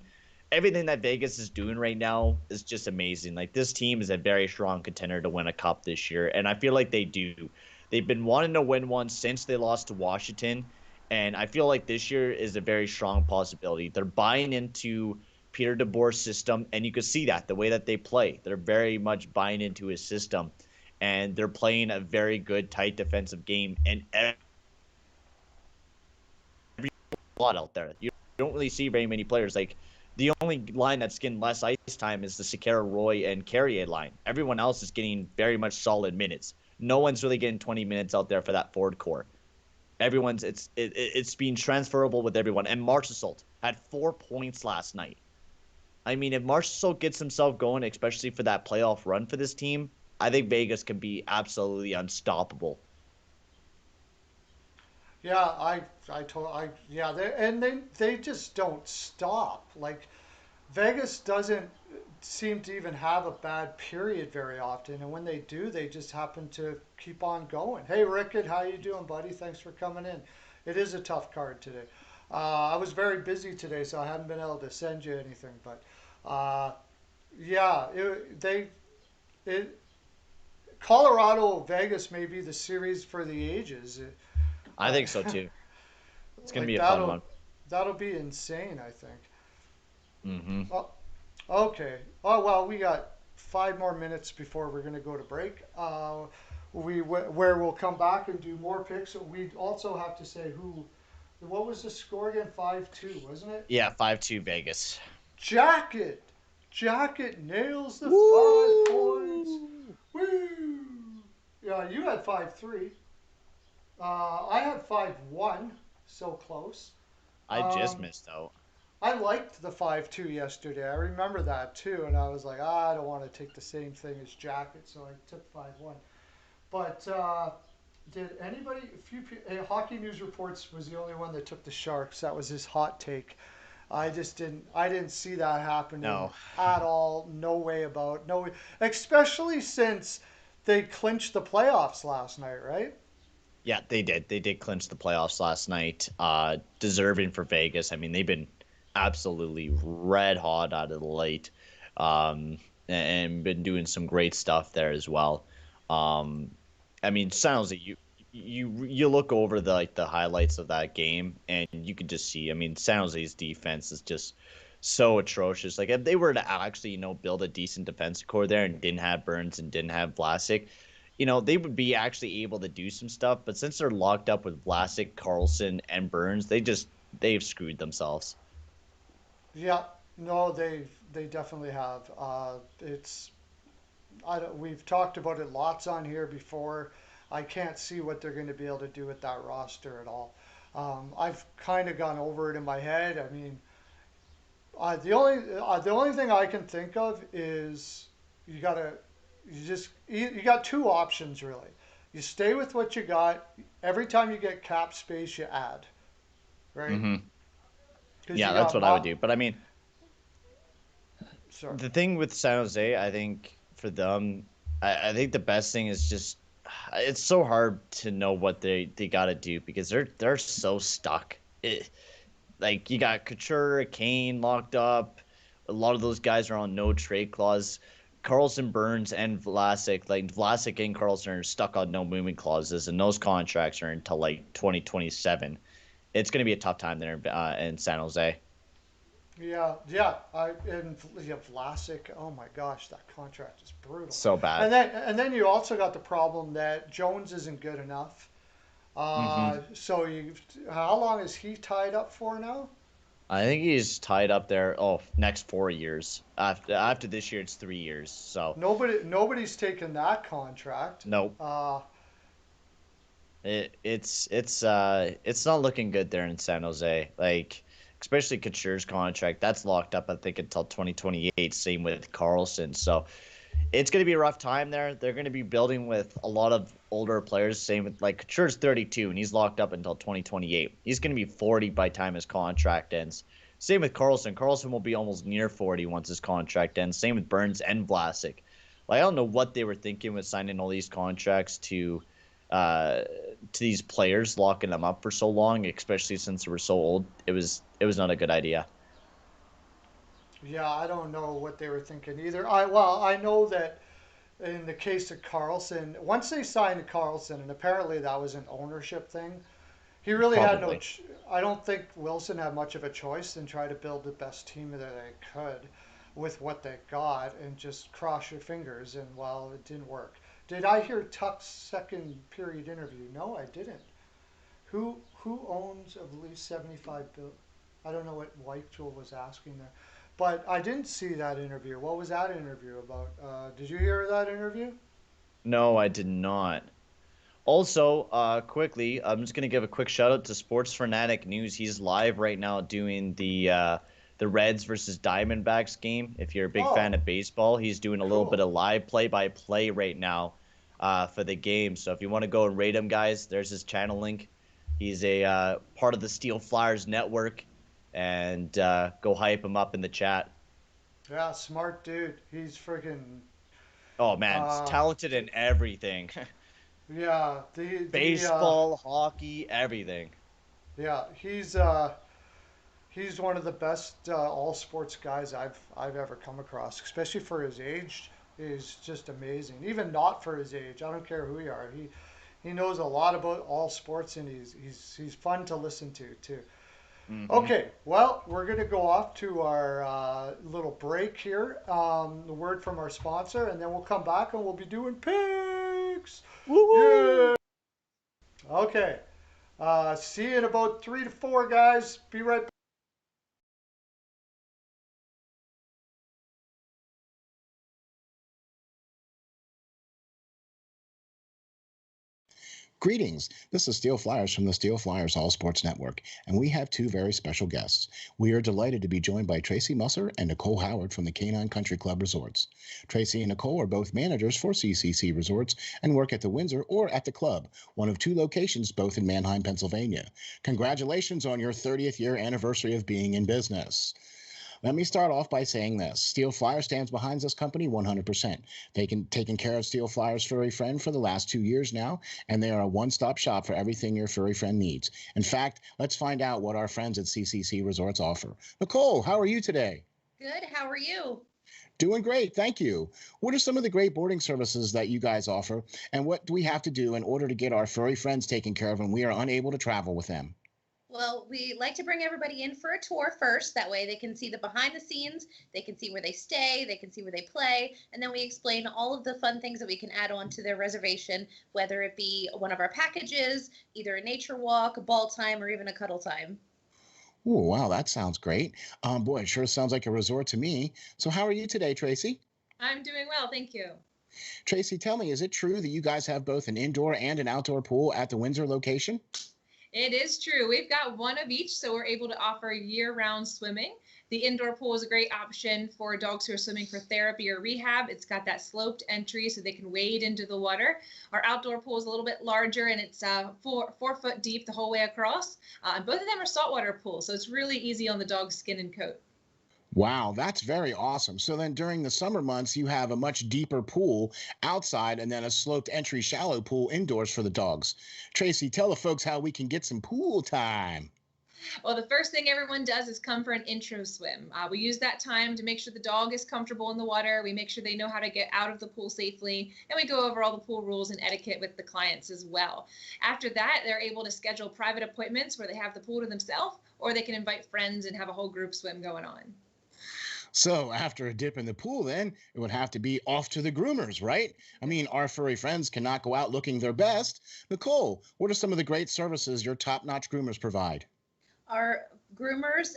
everything that Vegas is doing right now is just amazing. Like this team is a very strong contender to win a cup this year, and I feel like they do. They've been wanting to win one since they lost to Washington, and I feel like this year is a very strong possibility. They're buying into Peter DeBoer's system, and you can see that the way that they play. They're very much buying into his system, and they're playing a very good, tight defensive game. And every lot out there, you don't really see very many players. Like the only line that's getting less ice time is the Sakara, Roy, and Carrier line. Everyone else is getting very much solid minutes. No one's really getting 20 minutes out there for that forward core. Everyone's it's being transferable with everyone. And Marchessault had 4 points last night. I mean, if Marshall gets himself going, especially for that playoff run for this team, I think Vegas can be absolutely unstoppable. Yeah, yeah, they just don't stop. Like Vegas doesn't seem to even have a bad period very often, and when they do, they just happen to keep on going. Hey, Rickett, how you doing, buddy? Thanks for coming in. It is a tough card today. I was very busy today, so I haven't been able to send you anything, but uh, yeah, it Colorado Vegas may be the series for the ages. I Uh, think so too. It's gonna like be a fun one. that'll be insane, I think. Mm-hmm. Oh, okay. Oh well, we got 5 more minutes before we're going to go to break. Where we'll come back and do more picks. We also have to say who. What was the score again? 5-2, wasn't it? Yeah, 5-2 Vegas. Jacket, Jacket nails the 5 points. Woo! Woo! Yeah, you had 5-3. I had 5-1. So close. I just Um, missed out. I liked the 5-2 yesterday. I remember that too, and I was like, I don't want to take the same thing as Jacket, so I took 5-1. But did anybody? A few Hockey News Reports was the only one that took the Sharks. That was his hot take. I just didn't. I didn't see that happening No. at all. No way about. No way. Especially since they clinched the playoffs last night, right? Yeah, they did. They did clinch the playoffs last night. Deserving for Vegas. I mean, they've been absolutely red hot out of the light, and been doing some great stuff there as well. Um, I mean, sounds like you look over the like the highlights of that game, and you can just see. I mean, San Jose's defense is just so atrocious. Like if they were to actually, build a decent defensive core there and didn't have Burns and didn't have Vlasic, they would be actually able to do some stuff. But since they're locked up with Vlasic, Carlson, and Burns, they've screwed themselves. Yeah. No, they definitely have. It's I don't, we've talked about it lots on here before. I can't see what they're going to be able to do with that roster at all. I've kind of gone over it in my head. I mean, the only thing I can think of is you gotta you got two options really. You stay with what you got. Every time you get cap space, you add, right? Hmm. Because you Yeah, that's got what I would do. But I mean, sorry. the thing with San Jose, I think for them, I think the best thing is just it's so hard to know what they got to do because they're so stuck. Like you got Couture, Kane locked up. A lot of those guys are on no trade clause. Carlson, Burns, and Vlasic, like Vlasic and Carlson are stuck on no movement clauses, and those contracts are until like 2027. It's going to be a tough time there in San Jose. Yeah, yeah. Yeah, Vlasic. Oh my gosh, that contract is brutal. So bad. And then you also got the problem that Jones isn't good enough. Hmm. So how long is he tied up for now? I think he's tied up there. Oh, next 4 years. After this year, it's 3 years. So Nobody's taken that contract. nope. Uh, It's not looking good there in San Jose. Like especially Couture's contract, that's locked up I think until 2028. Same with Carlson. So it's going to be a rough time there. They're going to be building with a lot of older players. Same with like Couture's 32 and he's locked up until 2028. He's going to be 40 by time his contract ends. Same with Carlson. Carlson will be almost near 40 once his contract ends. Same with Burns and Vlasic. Like I don't know what they were thinking with signing all these contracts uh, to these players, locking them up for so long, especially since they were so old. It was not a good idea. yeah, I don't know what they were thinking either. I know that in the case of Carlson, once they signed Carlson, and apparently that was an ownership thing, he really had no. Probably. I don't think Wilson had much of a choice than try to build the best team that they could with what they got and just cross your fingers. And well, it didn't work. Did I hear Tuck's second period interview? No, I didn't. Who owns at least 75 billion? I don't know what White Jewel was asking there, but I didn't see that interview. What was that interview about? Did you hear that interview? No, I did not. Also, quickly, I'm just gonna give a quick shout out to Sports Fanatic News. He's live right now doing the Reds versus Diamondbacks game. If you're a big fan Oh, of baseball, he's doing a little bit cool. of live play-by-play right now, for the game. So if you want to go and rate him, guys, there's his channel link. He's a part of the Steel Flyers network, and go hype him up in the chat. Yeah, smart dude. He's freaking. Oh man, it's Uh, talented in everything. yeah, the Baseball, hockey, everything. yeah, he's one of the best all sports guys I've ever come across, especially for his age. He's just amazing. Even not for his age, I don't care who you are. He knows a lot about all sports, and he's fun to listen to too. Hmm. Okay, well, we're going to go off to our little break here. The word from our sponsor, and then we'll come back and we'll be doing picks. Woo! Yeah. Okay. See you in about 3 to 4, guys. Be right back. Greetings. This is Steel Flyers from the Steel Flyers All Sports Network, and we have two very special guests. We are delighted to be joined by Tracy Musser and Nicole Howard from the Canine Country Club Resorts. Tracy and Nicole are both managers for CCC Resorts and work at the Windsor or at the club, one of two locations both in Manheim, Pennsylvania. Congratulations on your 30th year anniversary of being in business. Let me start off by saying this. Steel Flyer stands behind this company 100%. Taking care of Steel Flyer's furry friend for the last 2 years now, and they are a one-stop shop for everything your furry friend needs. In fact, let's find out what our friends at CCC Resorts offer. Nicole, how are you today? Good. How are you? Doing great, thank you. What are some of the great boarding services that you guys offer, and what do we have to do in order to get our furry friends taken care of when we are unable to travel with them? Well, we like to bring everybody in for a tour first. That way they can see the behind the scenes, they can see where they stay, they can see where they play, and then we explain all of the fun things that we can add on to their reservation, whether it be one of our packages, either a nature walk, a ball time, or even a cuddle time. Oh, wow, that sounds great. Boy, it sure sounds like a resort to me. So how are you today, Tracy? I'm doing well, thank you. Tracy, tell me, is it true that you guys have both an indoor and an outdoor pool at the Windsor location? It is true. We've got one of each, so we're able to offer year-round swimming. The indoor pool is a great option for dogs who are swimming for therapy or rehab. It's got that sloped entry so they can wade into the water. Our outdoor pool is a little bit larger, and it's 4 foot deep the whole way across. And both of them are saltwater pools, so it's really easy on the dog's skin and coat. Wow, that's very awesome. So then during the summer months, you have a much deeper pool outside and then a sloped entry shallow pool indoors for the dogs. Tracy, tell the folks how we can get some pool time. Well, the first thing everyone does is come for an intro swim. We use that time to make sure the dog is comfortable in the water. We make sure they know how to get out of the pool safely, and we go over all the pool rules and etiquette with the clients as well. After that, they're able to schedule private appointments where they have the pool to themselves, or they can invite friends and have a whole group swim going on. So after a dip in the pool, then it would have to be off to the groomers, right? I mean, our furry friends cannot go out looking their best. Nicole, what are some of the great services your top notch groomers provide? Our groomers,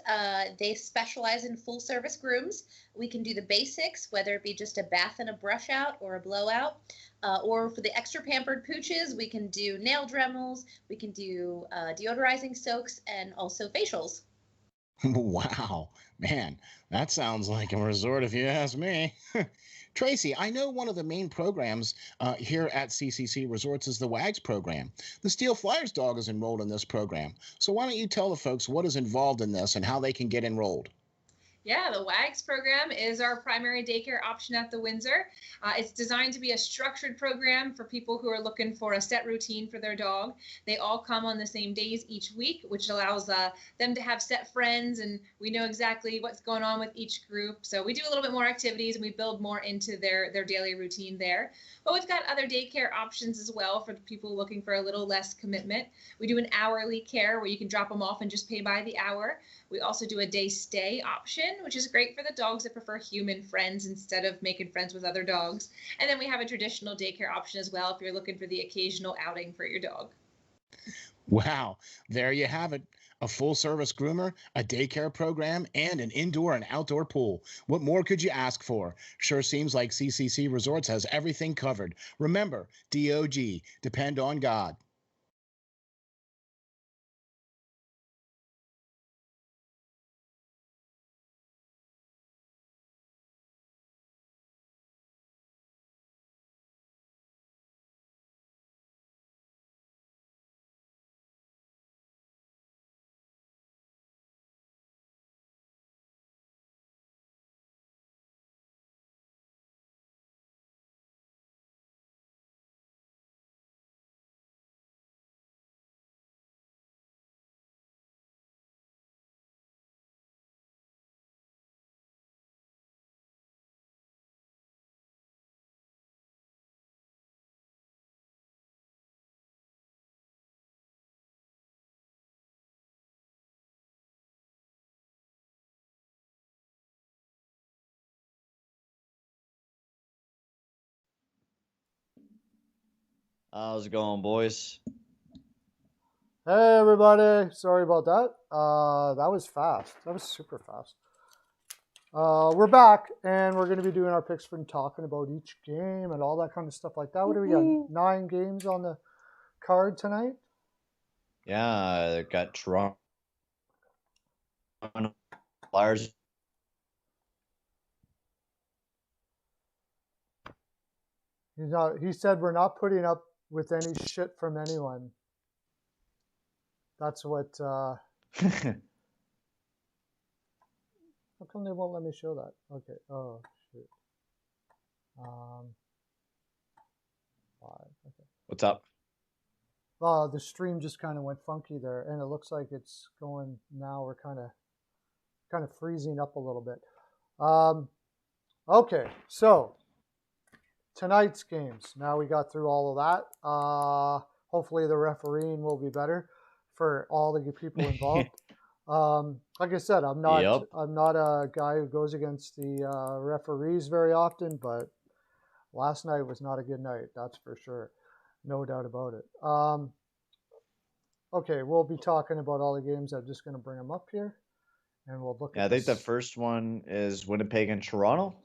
they specialize in full service grooms. We can do the basics, whether it be just a bath and a brush out or a blowout. Or for the extra pampered pooches, we can do nail dremels, we can do deodorizing soaks, and also facials. Wow, man, that sounds like a resort if you ask me. Tracy, I know one of the main programs here at CCC Resorts is the WAGS program. The Steel Flyers dog is enrolled in this program. So why don't you tell the folks what is involved in this and how they can get enrolled? Yeah, the WAGS program is our primary daycare option at the Windsor. It's designed to be a structured program for people who are looking for a set routine for their dog. They all come on the same days each week, which allows them to have set friends, and we know exactly what's going on with each group. So we do a little bit more activities and we build more into their daily routine there. But we've got other daycare options as well for the people looking for a little less commitment. We do an hourly care where you can drop them off and just pay by the hour. We also do a day stay option, which is great for the dogs that prefer human friends instead of making friends with other dogs. And then we have a traditional daycare option as well if you're looking for the occasional outing for your dog. Wow, there you have it. A full service groomer, a daycare program, and an indoor and outdoor pool. What more could you ask for? Sure seems like CCC Resorts has everything covered. Remember, DOG, depend on God. How's it going, boys? Hey everybody, sorry about that. That was fast. That was super fast. We're back, and we're going to be doing our picks for talking about each game and all that kind of stuff like that. What do we got? 9 games on the card tonight. Yeah, I got Toronto Flyers. He said we're not putting up with any shit from anyone. That's what. How come they won't let me show that? Okay. Oh shoot. 5. Okay. What's up? The stream just kind of went funky there, and it looks like it's going now. We're kind of freezing up a little bit. Okay, so tonight's games. Now we got through all of that. Hopefully the refereeing will be better for all the people involved. Like I said, I'm not a guy who goes against the referees very often, but last night was not a good night. That's for sure. No doubt about it. Okay, we'll be talking about all the games. I'm just going to bring them up here, and we'll look at I think the first one is Winnipeg and Toronto.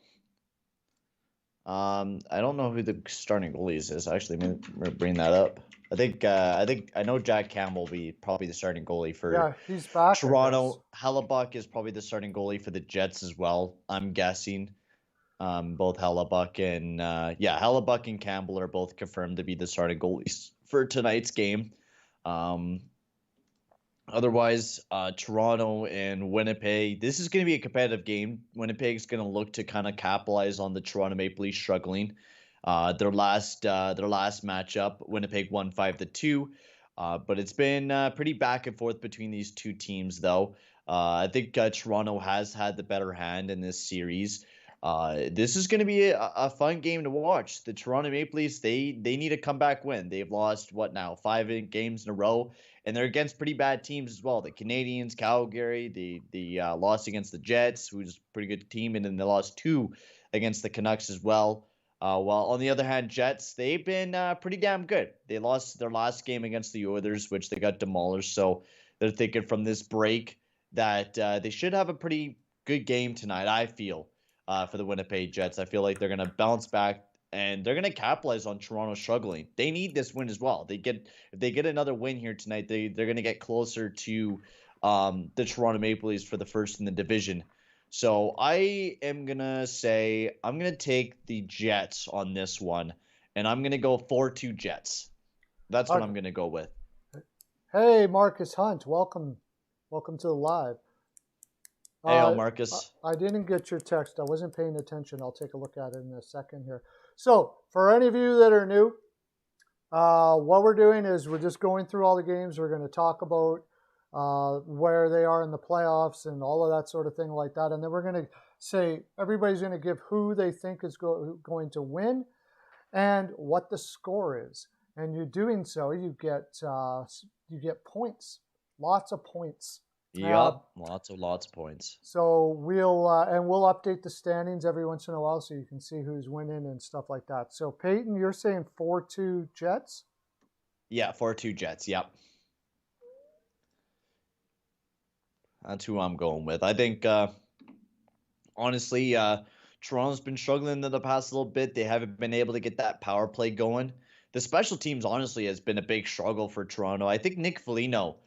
I don't know who the starting goalies is. Actually, I'm gonna bring that up. I think I know Jack Campbell will be probably the starting goalie for he's back. Toronto. Hellebuck is probably the starting goalie for the Jets as well, I'm guessing. Both Hellebuck and Hellebuck and Campbell are both confirmed to be the starting goalies for tonight's game. Otherwise, Toronto and Winnipeg. This is going to be a competitive game. Winnipeg's going to look to kind of capitalize on the Toronto Maple Leafs struggling. Their last matchup, Winnipeg won 5-2, but it's been pretty back and forth between these two teams, though. I think Toronto has had the better hand in this series. This is going to be a fun game to watch. The Toronto Maple Leafs, they need a comeback win. They've lost 5 games in a row, and they're against pretty bad teams as well. The Canadiens, Calgary, the loss against the Jets, who's a pretty good team, and then they lost 2 against the Canucks as well. While on the other hand, Jets, they've been pretty damn good. They lost their last game against the Oilers, which they got demolished. So they're thinking from this break that they should have a pretty good game tonight, I feel, for the Winnipeg Jets. I feel like they're going to bounce back and they're going to capitalize on Toronto struggling. They need this win as well. If they get another win here tonight, they're going to get closer to the Toronto Maple Leafs for the first in the division. So I am going to say I'm going to take the Jets on this one, and I'm going to go 4-2 Jets. That's what I'm going to go with. Hey, Marcus Hunt, welcome to the live. Hey, Marcus. I didn't get your text. I wasn't paying attention. I'll take a look at it in a second here. So, for any of you that are new, what we're doing is we're just going through all the games. We're going to talk about where they are in the playoffs and all of that sort of thing like that. And then we're going to say everybody's going to give who they think is going to win and what the score is. And you're doing so, you get points, lots of points. Yep, lots of points. So we'll update the standings every once in a while so you can see who's winning and stuff like that. So Payton, you're saying 4-2 Jets? Yeah, 4-2 Jets. Yep. That's who I'm going with. I think, honestly, Toronto's been struggling in the past little bit. They haven't been able to get that power play going. The special teams, honestly, has been a big struggle for Toronto. I think Nick Foligno,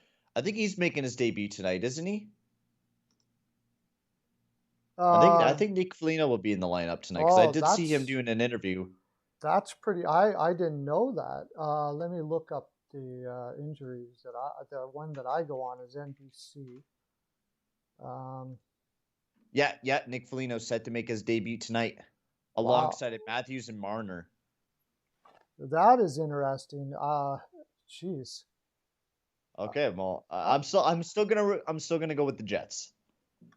he's making his debut tonight, isn't he? I think Nick Foligno will be in the lineup tonight because I did see him doing an interview. That's pretty. I didn't know that. Let me look up the injuries the one that I go on is NBC. Yeah, Nick Foligno set to make his debut tonight, alongside Matthews and Marner. That is interesting. Jeez. Okay, well, I'm still gonna go with the Jets.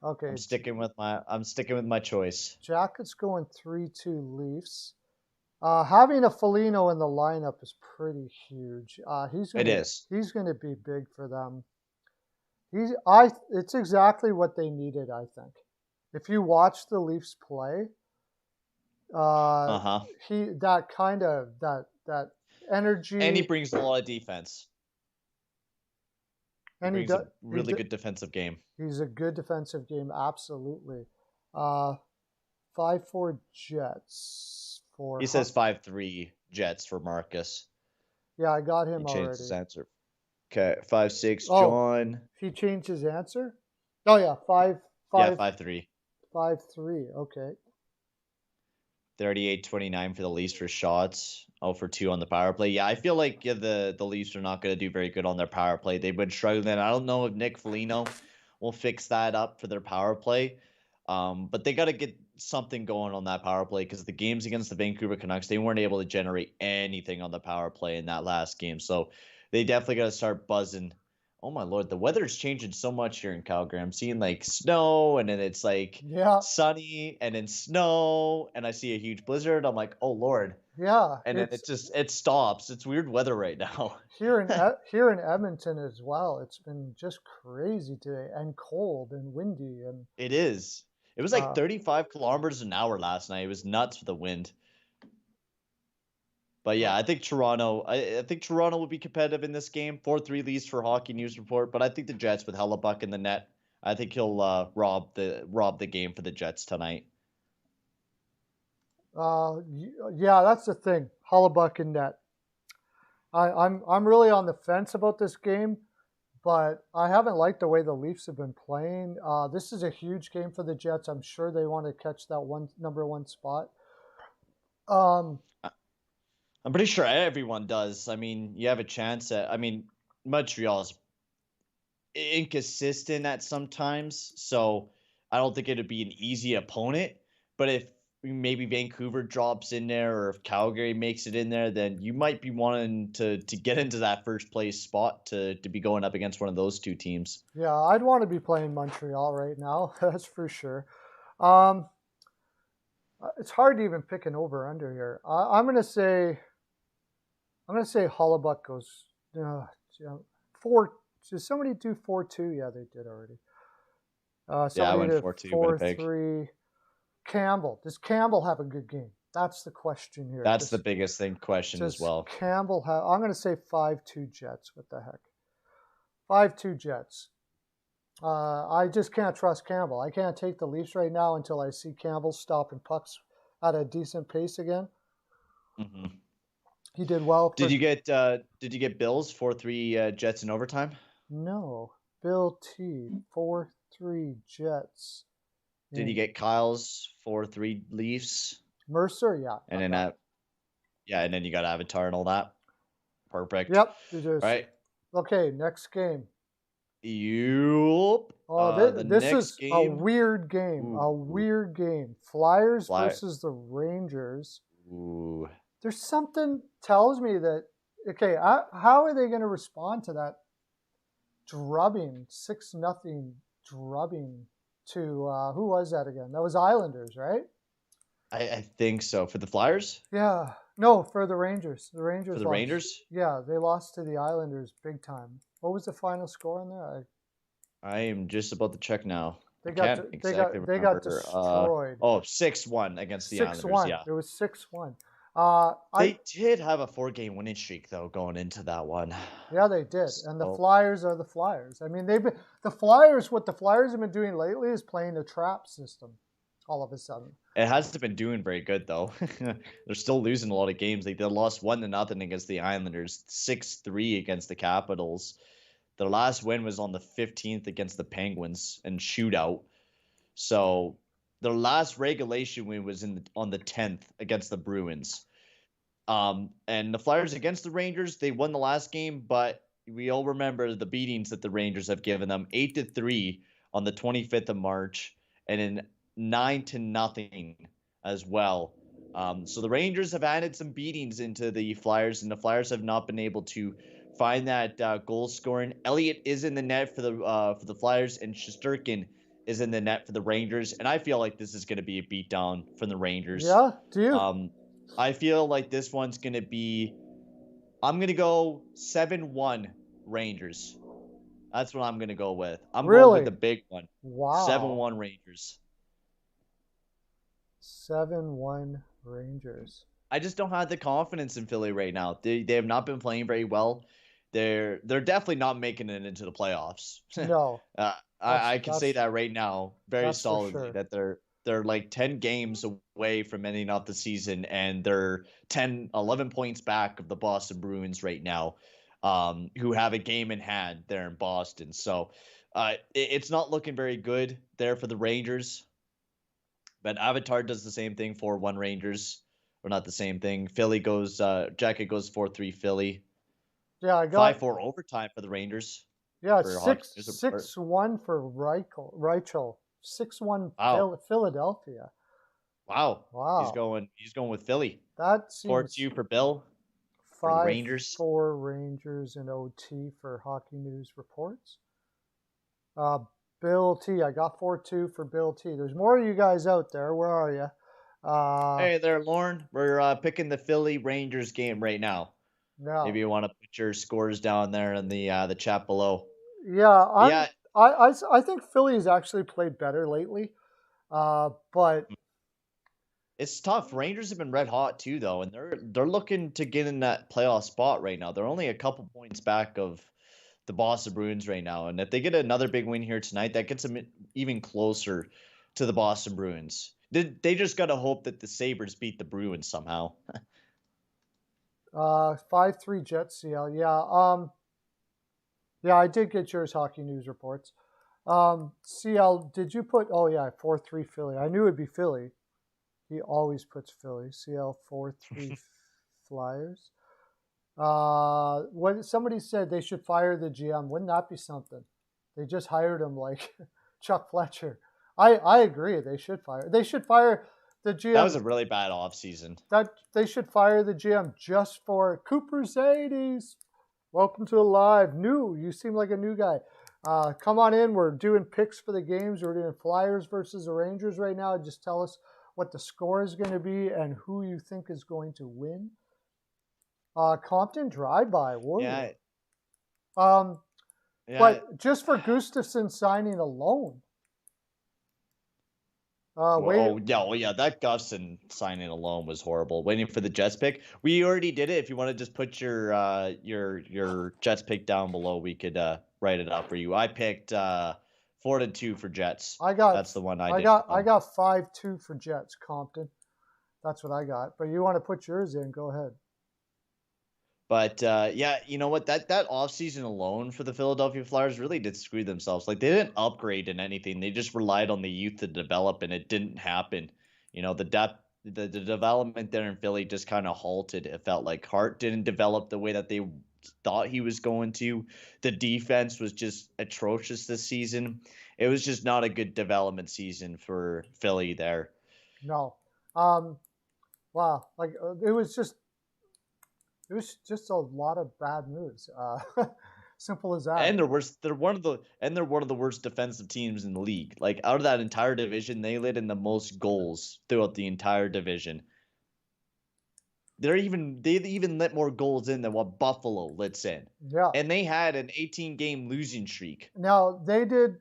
Okay. I'm sticking with my choice. Jackets going 3-2 Leafs. Having a Foligno in the lineup is pretty huge. He's going to be big for them. It's exactly what they needed, I think. If you watch the Leafs play, that energy, and he brings a lot of defense. And he brings a really good defensive game. He's a good defensive game, absolutely. 5-4 Jets for. He says 5-3 Jets for Marcus. Yeah, I got him already. He changed his answer. Okay, 5-6 John. He changed his answer. Oh yeah, 5-3. 5-3. Okay. 38-29 for the Leafs for shots. 0-for-2 on the power play. Yeah, I feel like the Leafs are not going to do very good on their power play. They've been struggling. I don't know if Nick Foligno will fix that up for their power play. But they got to get something going on that power play because the games against the Vancouver Canucks, they weren't able to generate anything on the power play in that last game. So they definitely got to start buzzing. Oh my Lord, the weather's changing so much here in Calgary. I'm seeing like snow and then it's like sunny and then snow and I see a huge blizzard. I'm like, oh Lord. Yeah. And then it stops. It's weird weather right now. Here in Edmonton as well. It's been just crazy today and cold and windy and it is. It was like 35 kilometers an hour last night. It was nuts for the wind. But yeah, I think Toronto will be competitive in this game. 4-3 Leafs for Hockey News Report. But I think the Jets with Hellebuck in the net. I think he'll rob the game for the Jets tonight. Yeah, that's the thing. Hellebuck in net. I'm really on the fence about this game, but I haven't liked the way the Leafs have been playing. This is a huge game for the Jets. I'm sure they want to catch that number one spot. I'm pretty sure everyone does. I mean, you have a chance Montreal's inconsistent at sometimes, so I don't think it'd be an easy opponent. But if maybe Vancouver drops in there or if Calgary makes it in there, then you might be wanting to get into that first place spot to be going up against one of those two teams. Yeah, I'd want to be playing Montreal right now. That's for sure. It's hard to even pick an over under here. I'm gonna say Hellebuck goes 4. Did somebody do 4-2? Yeah, they did already. I went 4-2. 4-3. Campbell. Does Campbell have a good game? That's the question here. That's the biggest question as well. Campbell have? I'm going to say 5-2 Jets. What the heck? 5-2 Jets. I just can't trust Campbell. I can't take the Leafs right now until I see Campbell stopping pucks at a decent pace again. Mm-hmm. He did well. Did you get Bills 4-3 Jets in overtime? No. Bill T 4-3 Jets. Did you get Kyle's 4-3 Leafs? Mercer, yeah. And then and then you got Avatar and all that. Perfect. Yep. Right. Okay, next game. Yup. Oh, this is game, a weird game. Ooh, a weird game. Flyers Fly- versus the Rangers. Ooh. There's something tells me that, okay, how are they going to respond to that drubbing, 6-0 drubbing to, who was that again? That was Islanders, right? I think so. For the Flyers? Yeah. No, for the Rangers. The Rangers For the lost. Rangers? Yeah, they lost to the Islanders big time. What was the final score on there? I am just about to check now. They I got can't they got destroyed. 6-1 against the Islanders. 6-1. Yeah. It was 6-1. They did have a 4-game winning streak though going into that one. Yeah, they did. And the Flyers are the Flyers. I mean, what the Flyers have been doing lately is playing a trap system all of a sudden. It hasn't been doing very good though. They're still losing a lot of games. They lost 1-0 against the Islanders, 6-3 against the Capitals. Their last win was on the 15th against the Penguins in shootout. So their last regulation win was on the 10th against the Bruins. And the Flyers against the Rangers, they won the last game, but we all remember the beatings that the Rangers have given them. 8-3 on the 25th of March, and then 9-0 as well. So the Rangers have added some beatings into the Flyers, and the Flyers have not been able to find that goal scoring. Elliott is in the net for the Flyers, and Shesterkin is in the net for the Rangers. And I feel like this is going to be a beatdown from the Rangers. Yeah, do you? I feel like this one's going to be. I'm going to go 7-1 Rangers. That's what I'm going to go with. I'm going with the big one. Wow. 7-1 Rangers. 7-1 Rangers. I just don't have the confidence in Philly right now. They have not been playing very well. They're definitely not making it into the playoffs. No. I can say that right now very solidly sure. that they're like 10 games away from ending up the season, and they're 11 points back of the Boston Bruins right now, who have a game in hand there in Boston. So it's not looking very good there for the Rangers. But Avatar does the same thing for 1 Rangers. Or not the same thing. Philly goes, Jacket goes 4-3 Philly. Yeah, I got 5-4 overtime for the Rangers. Yeah, 6-1 for Reichel. 6-1 Philadelphia. Wow. He's going with Philly. That seems 4-2 for Bill. For the Rangers. 5-4 Rangers in OT for Hockey News Reports. Bill T. I got 4-2 for Bill T. There's more of you guys out there. Where are you? Hey there, Lauren. We're picking the Philly Rangers game right now. No. Maybe you want to put your scores down there in the chat below. Yeah, I think Philly's actually played better lately, but it's tough. Rangers have been red hot too, though, and they're looking to get in that playoff spot right now. They're only a couple points back of the Boston Bruins right now, and if they get another big win here tonight, that gets them even closer to the Boston Bruins. They just got to hope that the Sabres beat the Bruins somehow. 5-3 Jets CL. Yeah, I did get yours, Hockey News Reports. CL, did you put? Oh yeah, 4-3 Philly. I knew it'd be Philly. He always puts Philly. CL 4-3 Flyers. What somebody said they should fire the GM. Wouldn't that be something? They just hired him like Chuck Fletcher. I agree. They should fire. They should fire the GM. That was a really bad offseason. That they should fire the GM just for Cooper's 80s. Welcome to the live. New. You seem like a new guy. Come on in. We're doing picks for the games. We're doing Flyers versus the Rangers right now. Just tell us what the score is going to be and who you think is going to win. Compton drive-by. Whoa. Yeah. But just for Gustafsson signing alone. Wait, Oh yeah, that Gustin signing alone was horrible. Waiting for the Jets pick. We already did it. If you want to just put your Jets pick down below, we could write it up for you. I picked 4-2 for Jets. I got That's the one I I did. got I got 5-2 for Jets, Compton. That's what I got. But you want to put yours in? Go ahead. But yeah, you know what? That offseason alone for the Philadelphia Flyers really did screw themselves. Like they didn't upgrade in anything. They just relied on the youth to develop, and it didn't happen. You know, the depth, the development there in Philly just kind of halted. It felt like Hart didn't develop the way that they thought he was going to. The defense was just atrocious this season. It was just not a good development season for Philly there. No. Wow. Like it was just a lot of bad moves. Simple as that. And they're one of the worst defensive teams in the league. Like out of that entire division, they let in the most goals throughout the entire division. They even let more goals in than what Buffalo lets in. Yeah. And they had an 18-game losing streak. Now they did.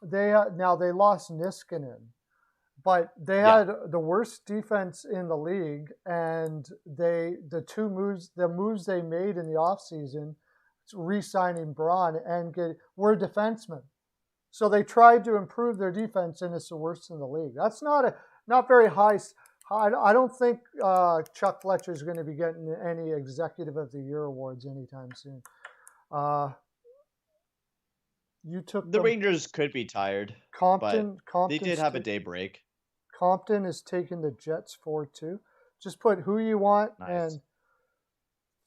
Now they lost Niskanen, but they had the worst defense in the league, and the moves they made in the offseason, re-signing Braun and were defensemen. So they tried to improve their defense, and it's the worst in the league. That's not very high. I don't think Chuck Fletcher is going to be getting any Executive of the Year awards anytime soon. You took the Rangers could be tired. Compton they did have a day break. Compton is taking the Jets 4-2. Just put who you want and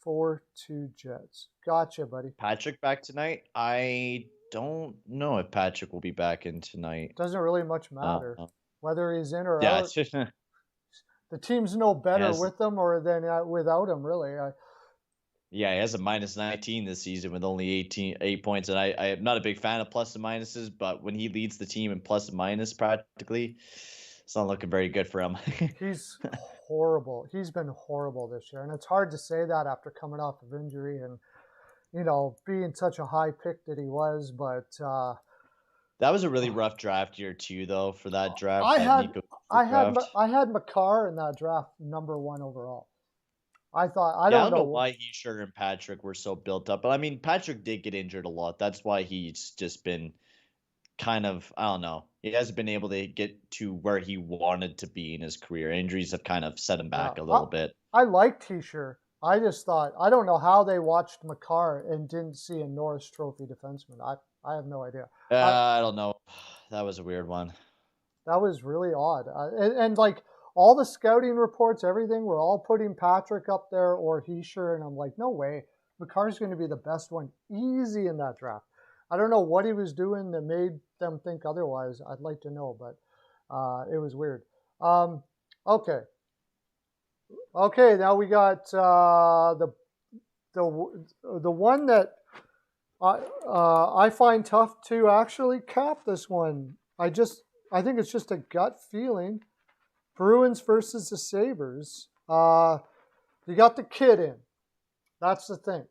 4-2 Jets. Gotcha, buddy. Patrick back tonight? I don't know if Patrick will be back in tonight. Doesn't really much matter whether he's in or out. The team's no better with him or than without him, really. Yeah, he has a -19 this season with only 8 points, and I am not a big fan of plus and minuses, but when he leads the team in plus and minus practically, it's not looking very good for him. He's horrible. He's been horrible this year, and it's hard to say that after coming off of injury and being such a high pick that he was. But that was a really rough draft year too, though. For that draft, I had Makar in that draft #1 overall. I don't know why Heischer and Patrick were so built up, but I mean, Patrick did get injured a lot. That's why he's just been kind of, I don't know. He hasn't been able to get to where he wanted to be in his career. Injuries have kind of set him back a little bit. I liked Heischer. I just thought, I don't know how they watched Makar and didn't see a Norris Trophy defenseman. I have no idea. I don't know. That was a weird one. That was really odd. And like, all the scouting reports, everything, were all putting Patrick up there or Heischer, and I'm like, no way. Makar's going to be the best one easy in that draft. I don't know what he was doing that made them think otherwise. I'd like to know, but it was weird. Okay. Okay, now we got the one that I find tough to actually cap this one. I think it's just a gut feeling. Bruins versus the Sabres. You got the kid in. That's the thing.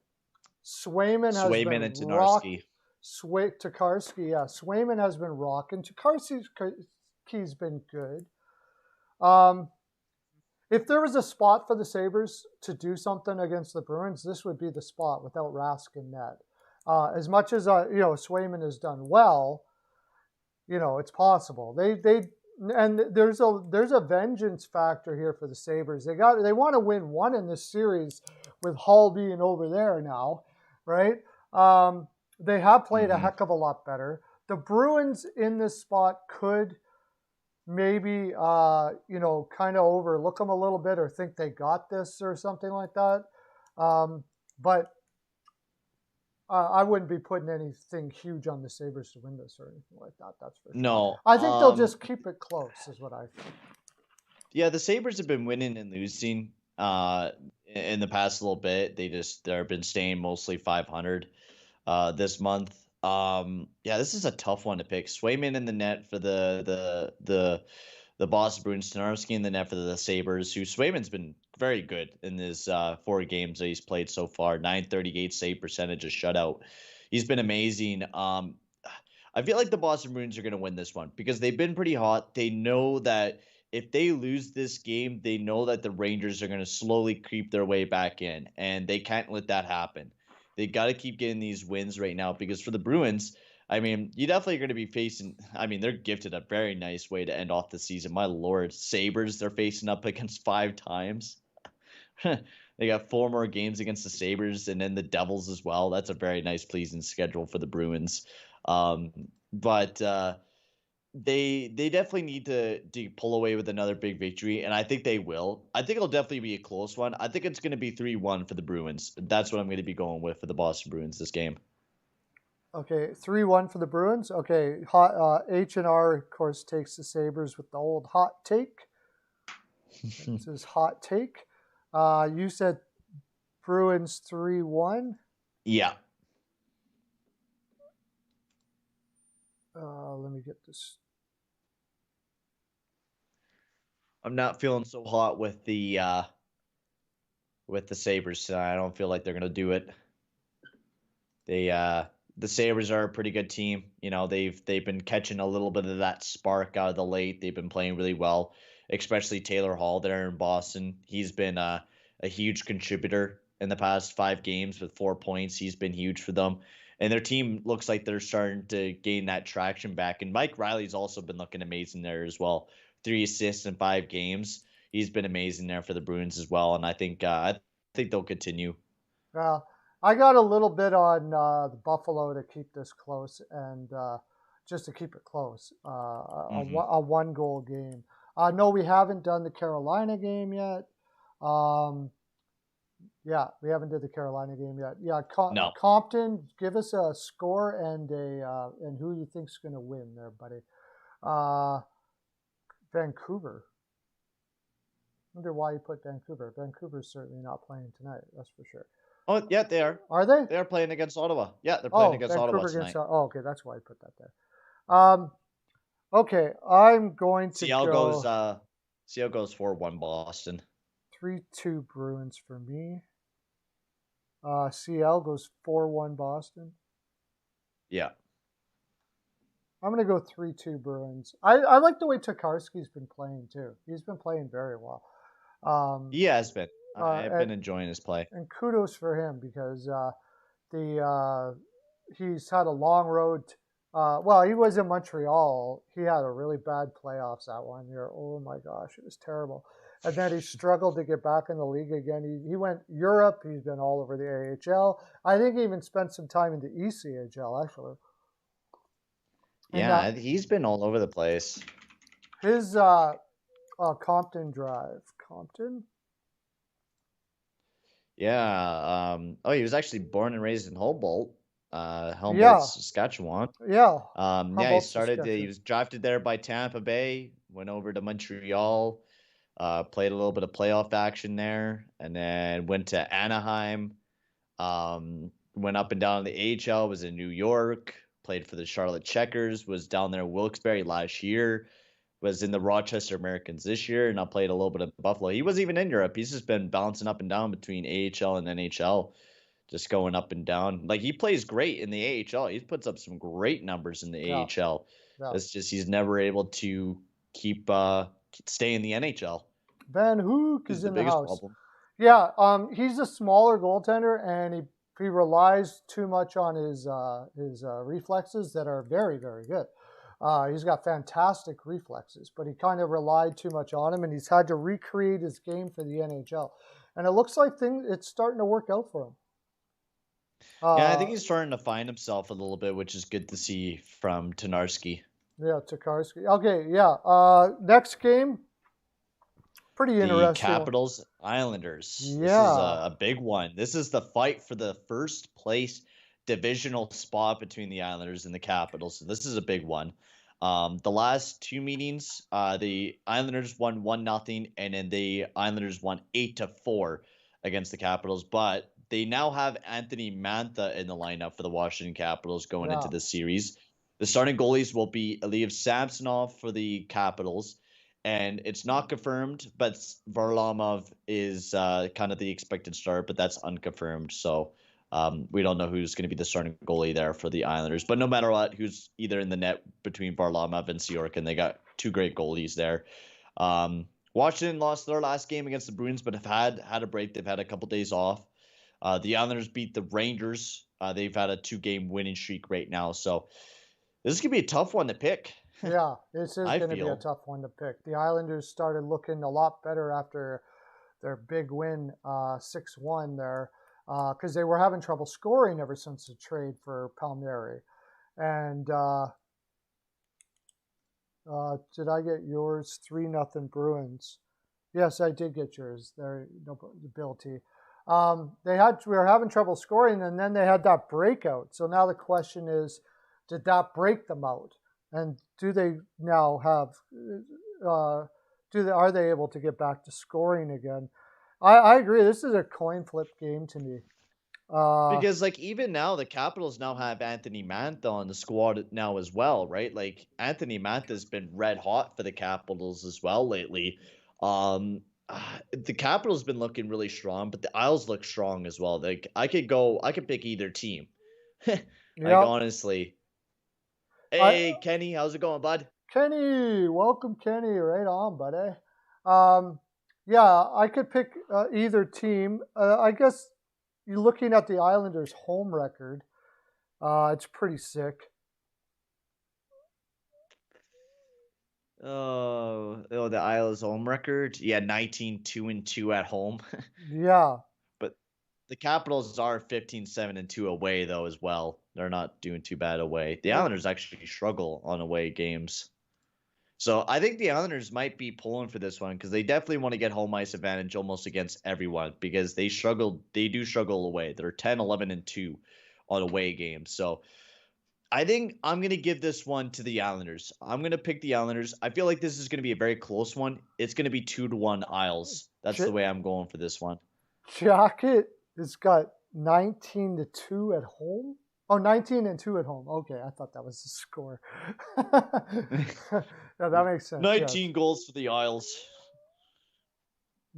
Swayman and Tokarski. Tokarski, yeah. Swayman has been rocking. Tokarski's been good. If there was a spot for the Sabres to do something against the Bruins, this would be the spot without Rask in net. As much as Swayman has done well, it's possible. And there's a vengeance factor here for the Sabres. They want to win one in this series with Hull being over there now, right? They have played a heck of a lot better. The Bruins in this spot could maybe kind of overlook them a little bit or think they got this or something like that. But I wouldn't be putting anything huge on the Sabres to win this or anything like that. That's for sure. No. I think they'll just keep it close is what I think. Yeah, the Sabres have been winning and losing in the past little bit. They've been staying mostly 500 this month. This is a tough one to pick. Swayman in the net for the Boston Bruins, Tokarski in the net for the Sabres, who Swayman's been very good in his 4 games that he's played so far. .938 save percentage, a shutout. He's been amazing. I feel like the Boston Bruins are going to win this one because they've been pretty hot. They know that if they lose this game, they know that the Rangers are going to slowly creep their way back in, and they can't let that happen. They got to keep getting these wins right now because for the Bruins, I mean, you definitely going to be facing. I mean, they're gifted a very nice way to end off the season. My lord, Sabres, they're facing up against 5 times. They got 4 more games against the Sabres and then the Devils as well. That's a very nice, pleasing schedule for the Bruins. Um, but they definitely need to pull away with another big victory, and I think they will. I think it'll definitely be a close one. I think it's going to be 3-1 for the Bruins. That's what I'm going to be going with for the Boston Bruins this game. Okay, 3-1 for the Bruins. Okay, hot H&R, of course, takes the Sabres with the old hot take. This is hot take. You said Bruins 3-1. Yeah. Let me get this. I'm not feeling so hot with the Sabres. I don't feel like they're going to do it. The Sabres are a pretty good team. You know, they've been catching a little bit of that spark out of the late. They've been playing really well, especially Taylor Hall there in Boston. He's been a huge contributor in the past 5 games with 4 points. He's been huge for them. And their team looks like they're starting to gain that traction back. And Mike Riley's also been looking amazing there as well. 3 assists in 5 games. He's been amazing there for the Bruins as well. And I think they'll continue. Well, I got a little bit on the Buffalo to keep this close and just to keep it close. A 1-goal game. No, we haven't done the Carolina game yet. Yeah, we haven't did the Carolina game yet. Yeah, No. Compton, give us a score and and who you think's going to win there, buddy. Vancouver. I wonder why you put Vancouver. Vancouver's certainly not playing tonight. That's for sure. Oh, yeah, they are. Are they? They are playing against Ottawa. Yeah, they're playing against Ottawa tonight. Okay, that's why I put that there. Okay, I'm going to go. See how it goes 4-1 Boston. 3-2 Bruins for me. CL goes 4-1 Boston. Yeah. I'm going to go 3-2 Bruins. I like the way Tokarski's been playing, too. He's been playing very well. He has been. I've been enjoying his play. And kudos for him because he's had a long road. Well, he was in Montreal. He had a really bad playoffs that 1 year. Oh, my gosh. It was terrible. And then he struggled to get back in the league again. He went Europe. He's been all over the AHL. I think he even spent some time in the ECHL, actually. Yeah, he's been all over the place. His Compton drive. Compton? Yeah. He was actually born and raised in Humboldt, Saskatchewan. Yeah. He started. He was drafted there by Tampa Bay. Went over to Montreal. Played a little bit of playoff action there, and then went to Anaheim. Went up and down in the AHL. Was in New York. Played for the Charlotte Checkers. Was down there in Wilkes-Barre last year. Was in the Rochester Americans this year, and I played a little bit of Buffalo. He wasn't even in Europe. He's just been bouncing up and down between AHL and NHL, just going up and down. Like, he plays great in the AHL. He puts up some great numbers in the AHL. Yeah. It's just he's never able to keep stay in the NHL. Van Hook is in the house. Problem. Yeah, he's a smaller goaltender, and he relies too much on his reflexes that are very, very good. He's got fantastic reflexes, but he kind of relied too much on him, and he's had to recreate his game for the NHL. And it looks like it's starting to work out for him. Yeah, I think he's starting to find himself a little bit, which is good to see from Tokarski. Yeah, Tokarski. Okay, yeah. Next game. Pretty interesting. The Capitals Islanders. Yeah. This is a big one. This is the fight for the first place divisional spot between the Islanders and the Capitals. So this is a big one. The last 2 meetings, the Islanders won 1-0, and then the Islanders won 8-4 against the Capitals. But they now have Anthony Mantha in the lineup for the Washington Capitals going into this series. The starting goalies will be Ilya Samsonov for the Capitals. And it's not confirmed, but Varlamov is kind of the expected start, but that's unconfirmed. So We don't know who's going to be the starting goalie there for the Islanders, but no matter what, who's either in the net between Varlamov and Sorokin, they got two great goalies there. Washington lost their last game against the Bruins, but have had a break. They've had a couple days off. The Islanders beat the Rangers. They've had a 2-game winning streak right now, so this is gonna be a tough one to pick. Yeah, this is I going to be a feel. tough one to pick. The Islanders started looking a lot better after their big win, 6-1 there, because they were having trouble scoring ever since the trade for Palmieri. And did I get yours? 3-0 Bruins. Yes, I did get yours. There, no, Bill T. We were having trouble scoring, and then they had that breakout. So now the question is, did that break them out? And do they now have? Are they able to get back to scoring again? I agree. This is a coin flip game to me. Because like even now the Capitals now have Anthony Mantha on the squad now as well, right? Like Anthony Mantha's been red hot for the Capitals as well lately. The Capitals been looking really strong, but the Isles look strong as well. Like I could pick either team. Like Yeah. honestly. Hey Kenny, how's it going, bud? Kenny, welcome, Kenny. Right on, buddy. Yeah, I could pick either team. I guess you're looking at the Islanders' home record. It's pretty sick. Oh, the Isles home record. Yeah, 19-2-2 at home. Yeah. But the Capitals are 15-7-2 away though as well. They're not doing too bad away. The Islanders actually struggle on away games. So I think the Islanders might be pulling for this one because they definitely want to get home ice advantage almost against everyone because they do struggle away. They're 10-11-2 on away games. So I think I'm going to give this one to the Islanders. I'm going to pick the Islanders. I feel like this is going to be a very close one. It's going to be 2-1 Isles. That's the way I'm going for this one. Jacket has got 19-2 at home. Oh, 19-2 at home. Okay, I thought that was the score. No, that makes sense. 19 goals for the Isles.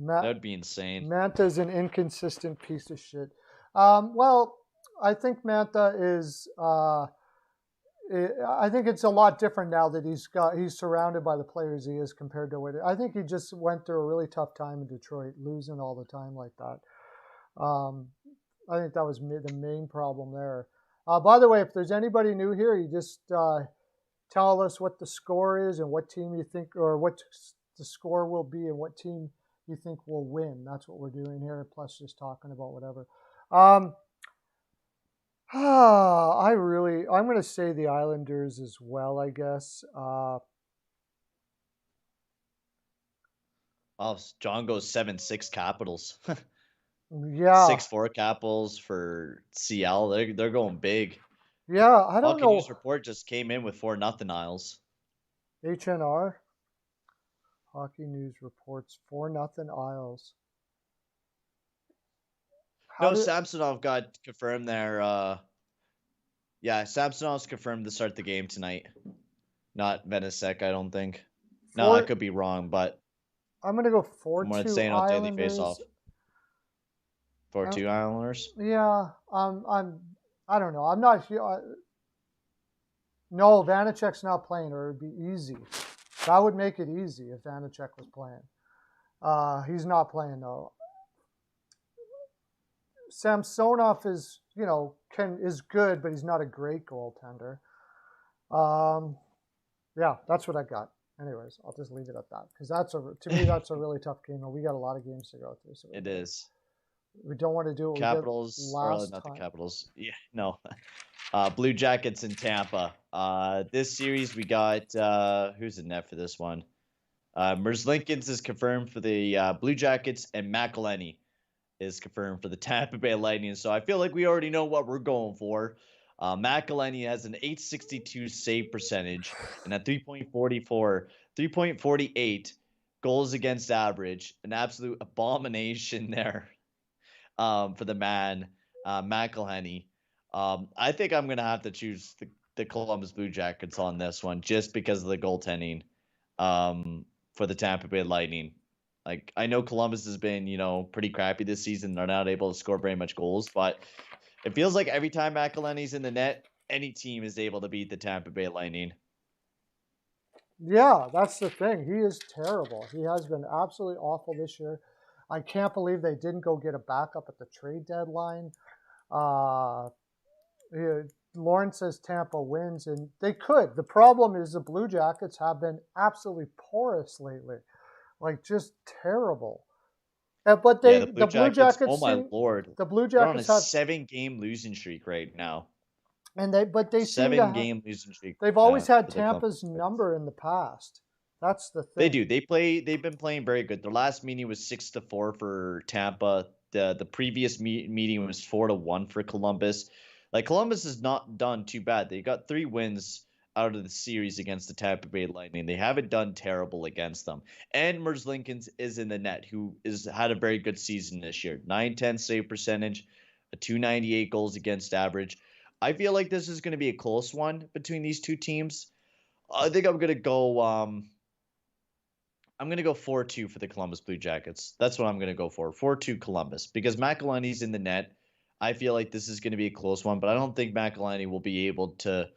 That would be insane. Manta's an inconsistent piece of shit. Well, I think Manta is. I think it's a lot different now that he's surrounded by the players he is compared to what I think he just went through a really tough time in Detroit, losing all the time like that. I think that was the main problem there. By the way, if there's anybody new here, you just tell us what the score is and what team you think, or what the score will be and what team you think will win. That's what we're doing here, plus just talking about whatever. I'm going to say the Islanders as well, I guess. John goes 7-6 Capitals. Yeah. 6-4 Capitals for CL. They're going big. Yeah, I don't know. Hockey News Report just came in with 4-0 Isles. HNR. Hockey News reports 4-0 Isles. Samsonov got confirmed there. Yeah, Samsonov's confirmed to start the game tonight. Not Venasek, I don't think. No, I could be wrong, but I'm gonna go 4-2 from what it's saying on Daily Faceoff. 4-2 Islanders. Yeah, I don't know. I'm not here. No, Vanacek's not playing, or it'd be easy. That would make it easy if Vanacek was playing. He's not playing though. Samsonov is, is good, but he's not a great goaltender. Yeah, that's what I got. Anyways, I'll just leave it at that because to me that's a really tough game, and we got a lot of games to go through. So it is. We don't want to do it. Capitals, not the Capitals. Yeah, no. Blue Jackets in Tampa. This series we got who's in net for this one? Merzlikins is confirmed for the Blue Jackets, and McElhinney is confirmed for the Tampa Bay Lightning. So I feel like we already know what we're going for. McElhinney has an .862 save percentage and a 3.48 goals against average. An absolute abomination there for the man, McElhinney. I think I'm going to have to choose the Columbus Blue Jackets on this one just because of the goaltending for the Tampa Bay Lightning. Like, I know Columbus has been, pretty crappy this season. They're not able to score very much goals, but It feels like every time McElhinney's in the net, any team is able to beat the Tampa Bay Lightning. Yeah, that's the thing. He is terrible. He has been absolutely awful this year. I can't believe they didn't go get a backup at the trade deadline. Uh, Lawrence says Tampa wins, and they could. The problem is the Blue Jackets have been absolutely porous lately, like just terrible. But Yeah, the the Blue Blue Jackets, oh Jackets my seem lord. the Blue They're on a Jackets have 7-game losing streak right now. and they seem to have. 7-game losing streak They've always had for the Columbus Tampa's Blue number in the past. That's the They thing. do. They've been playing very good. Their last meeting was 6-4 for Tampa. The previous meeting was 4-1 for Columbus. Like Columbus has not done too bad. They got 3 wins out of the series against the Tampa Bay Lightning. They haven't done terrible against them. And Merzlikins is in the net, who is had a very good season this year. 910 save percentage, a 298 goals against average. I feel like this is going to be a close one between these two teams. I think I'm going to go 4-2 for the Columbus Blue Jackets. That's what I'm going to go for. 4-2 Columbus. Because McElhinney's in the net. I feel like this is going to be a close one, but I don't think McElhinney will be able to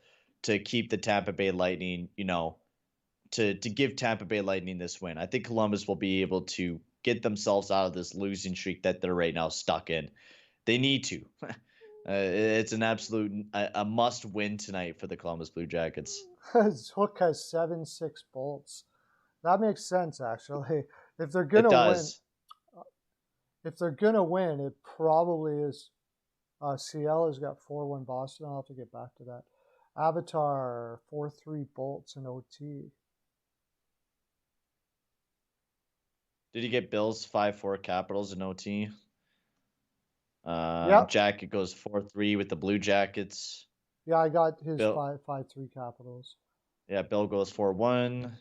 keep the Tampa Bay Lightning, to give Tampa Bay Lightning this win. I think Columbus will be able to get themselves out of this losing streak that they're right now stuck in. They need to. It's an absolute a must win tonight for the Columbus Blue Jackets. His hook has 7-6 bolts. That makes sense, actually. If they're It gonna win, does. it probably is. Ciel has got 4-1 Boston. I'll have to get back to that. Avatar 4-3 bolts and OT. Did he get Bills 5-4 Capitals in OT? Yep. Jacket goes 4-3 with the Blue Jackets. Yeah, I got his Bill. 5-3 Capitals. Yeah, Bill goes 4-1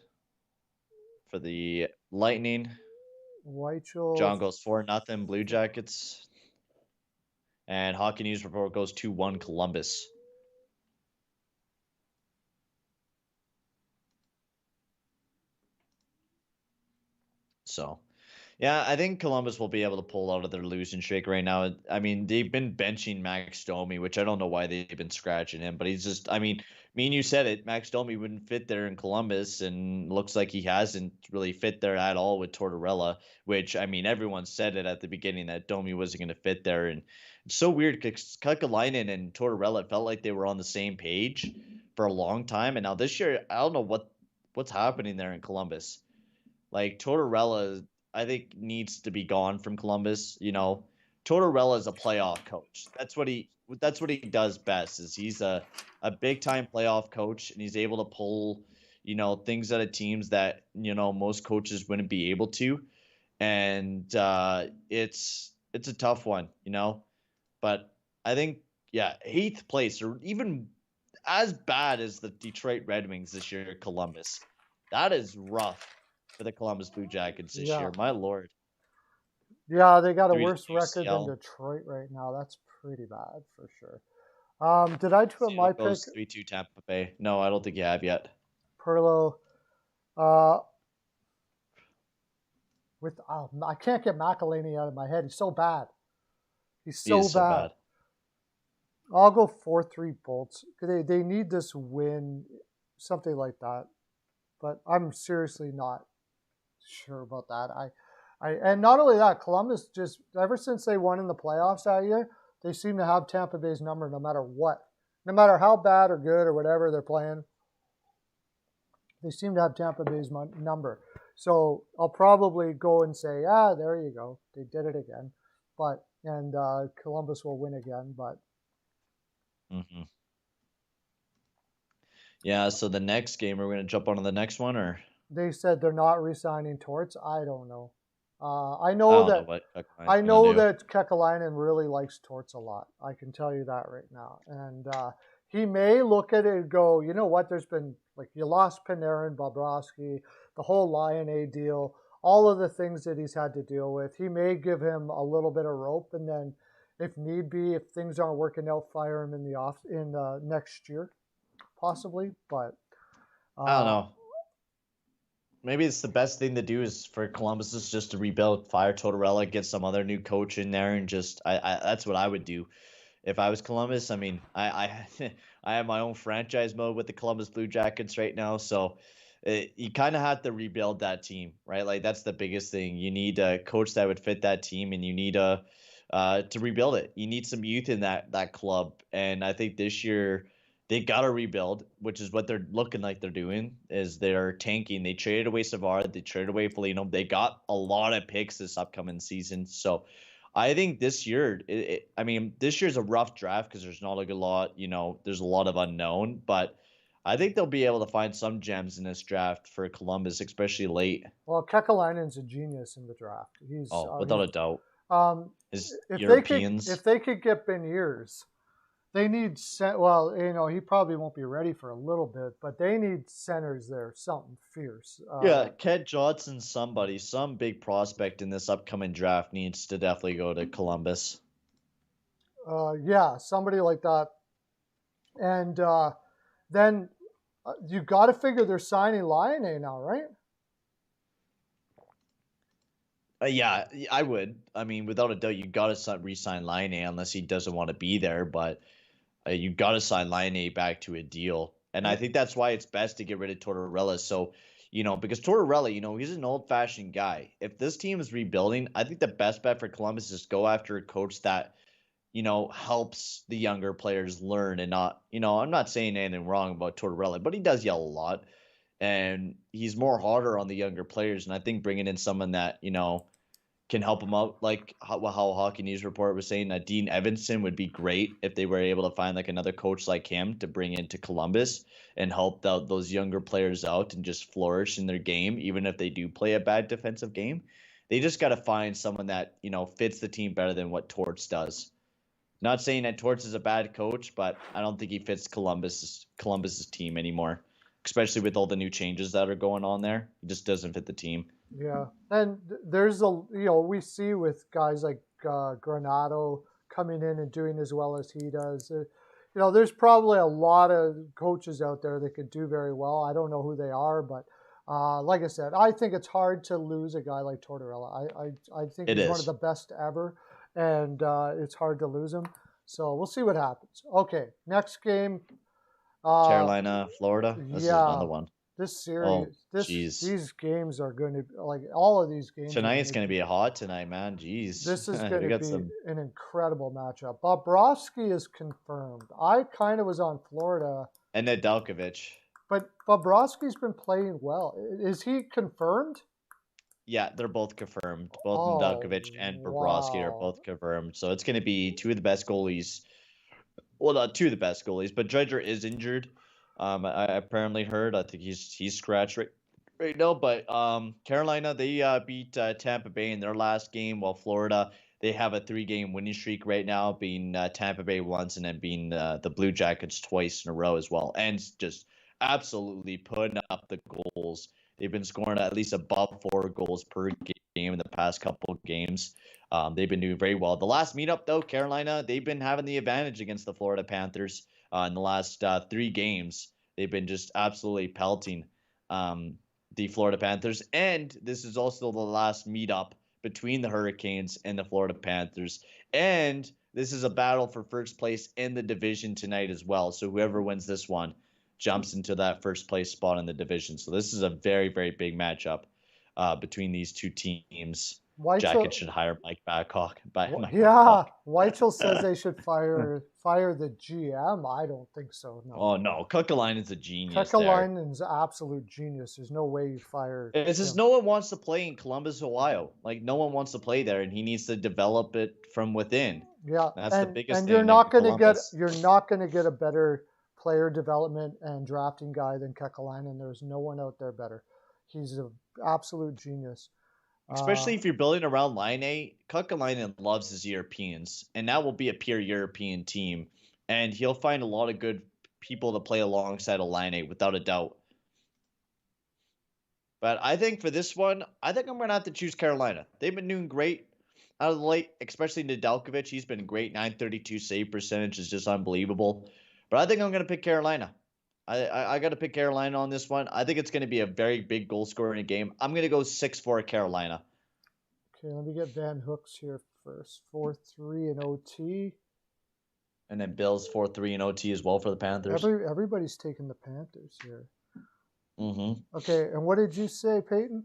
for the Lightning. Weichel. John goes 4-0 Blue Jackets. And Hockey News Report goes 2-1 Columbus. So, yeah, I think Columbus will be able to pull out of their losing streak right now. I mean, they've been benching Max Domi, which I don't know why they've been scratching him, but he's just, I mean, me and you said it, Max Domi wouldn't fit there in Columbus, and looks like he hasn't really fit there at all with Tortorella, which, I mean, everyone said it at the beginning that Domi wasn't going to fit there, and it's so weird because Kekalainen and Tortorella felt like they were on the same page for a long time, and now this year, I don't know what's happening there in Columbus. Like, Tortorella, I think, needs to be gone from Columbus. Tortorella is a playoff coach. That's what he does best. Is he's a big time playoff coach, and he's able to pull things out of teams that most coaches wouldn't be able to. And it's a tough one, But I think, yeah, 8th place, or even as bad as the Detroit Red Wings this year at Columbus. That is rough for the Columbus Blue Jackets this year. My lord. Yeah, they got a worse 3-2 record CL. than Detroit right now. That's pretty bad for sure. Did I put my pick? Goes 3-2 Tampa Bay. No, I don't think you have yet. Perlo. I can't get McElhinney out of my head. He's so bad. He's so bad. I'll go 4-3 Bolts. They need this win, something like that. But I'm seriously not sure about that. And not only that, Columbus just ever since they won in the playoffs that year, they seem to have Tampa Bay's number no matter what, no matter how bad or good or whatever they're playing. They seem to have Tampa Bay's number. So I'll probably go and say, there you go, they did it again. And Columbus will win again. But yeah. So the next game, are we going to jump on to the next one, or they said they're not re-signing Torts? I don't know. I know that Kekalainen really likes Torts a lot. I can tell you that right now. And he may look at it and go, you know what? There's been you lost Panarin, Bobrovsky, the whole Lion A deal, all of the things that he's had to deal with. He may give him a little bit of rope, and then, if need be, if things aren't working out, fire him in next year, possibly. But I don't know. Maybe it's the best thing to do is for Columbus is just to rebuild, fire Tortorella, get some other new coach in there, and just that's what I would do if I was Columbus, I mean, I have my own franchise mode with the Columbus Blue Jackets right now, so you kind of have to rebuild that team, right? Like that's the biggest thing. You need a coach that would fit that team, and you need a to rebuild it. You need some youth in that club, and I think this year they got to rebuild, which is what they're looking like they're doing. Is they're tanking. They traded away Savard, they traded away Foligno. They got a lot of picks this upcoming season, so I think this year, I mean, this year's a rough draft because there's not like a lot, there's a lot of unknown, but I think they'll be able to find some gems in this draft for Columbus, especially late. Well, Kekalainen's a genius in the draft. Oh, without a doubt. Um, His if Europeans. they could get Beniers, they need well, he probably won't be ready for a little bit, but they need centers there, something fierce. Yeah, Kent Johnson, some big prospect in this upcoming draft needs to definitely go to Columbus. Yeah, somebody like that. And then you got to figure they're signing Laine now, right? Yeah, I would. I mean, without a doubt, you got to re-sign Laine unless he doesn't want to be there, but you got to sign Laine back to a deal. And I think that's why it's best to get rid of Tortorella. So, because Tortorella, he's an old-fashioned guy. If this team is rebuilding, I think the best bet for Columbus is go after a coach that, helps the younger players learn and not, I'm not saying anything wrong about Tortorella, but he does yell a lot. And he's more harder on the younger players. And I think bringing in someone that, can help him out, like how Hockey News Report was saying that Dean Evanson would be great if they were able to find like another coach like him to bring into Columbus and help those younger players out and just flourish in their game, even if they do play a bad defensive game. They just got to find someone that, fits the team better than what Torts does. Not saying that Torts is a bad coach, but I don't think he fits Columbus's team anymore, especially with all the new changes that are going on there. He just doesn't fit the team. Yeah, and there's we see with guys like Granato coming in and doing as well as he does. There's probably a lot of coaches out there that could do very well. I don't know who they are, but like I said, I think it's hard to lose a guy like Tortorella. I think he's one of the best ever, and it's hard to lose him. So we'll see what happens. Okay, next game. Carolina, Florida. This is another one. This series, these games are going to all of these games. Tonight's going to be hot tonight, man. Jeez. This is going to be an incredible matchup. Bobrovsky is confirmed. I kind of was on Florida. And Nedeljkovic. But Bobrovsky's been playing well. Is he confirmed? Yeah, they're both confirmed. Both Nedeljkovic and Bobrovsky are both confirmed. So it's going to be two of the best goalies. Well, not two of the best goalies, but Dredger is injured. I apparently heard. I think he's scratched right now. But Carolina, they beat Tampa Bay in their last game, while Florida, they have a 3-game winning streak right now, being Tampa Bay once and then being the Blue Jackets twice in a row as well, and just absolutely putting up the goals. They've been scoring at least above 4 goals per game in the past couple of games. They've been doing very well. The last meetup, though, Carolina, they've been having the advantage against the Florida Panthers. In the last 3 games, they've been just absolutely pelting the Florida Panthers. And this is also the last meetup between the Hurricanes and the Florida Panthers. And this is a battle for first place in the division tonight as well. So whoever wins this one jumps into that first place spot in the division. So this is a very, very big matchup between these two teams. Jackets should hire Mike Babcock. Weichel says they should fire the GM. I don't think so. No. Oh no, Kekalainen's a genius. Kekalainen's an absolute genius. There's no way you fire. It's just no one wants to play in Columbus, Ohio. Like no one wants to play there, and he needs to develop it from within. Yeah, that's the biggest and thing. You're not going to get a better player development and drafting guy than Kekalainen. There's no one out there better. He's an absolute genius. Especially if you're building around Laine, Kekalainen loves his Europeans, and that will be a pure European team. And he'll find a lot of good people to play alongside of Laine, without a doubt. But I think for this one, I think I'm going to have to choose Carolina. They've been doing great out of the late, especially Nedeljkovic. He's been great. 932 save percentage is just unbelievable. But I think I'm going to pick Carolina. I got to pick Carolina on this one. I think it's going to be a very big goal scoring game. I'm going to go 6-4 Carolina. Okay, let me get Van Hooks here first. 4-3 in OT. And then Bills 4-3 in OT as well for the Panthers. Everybody's taking the Panthers here. Mm-hmm. Okay, and what did you say, Payton?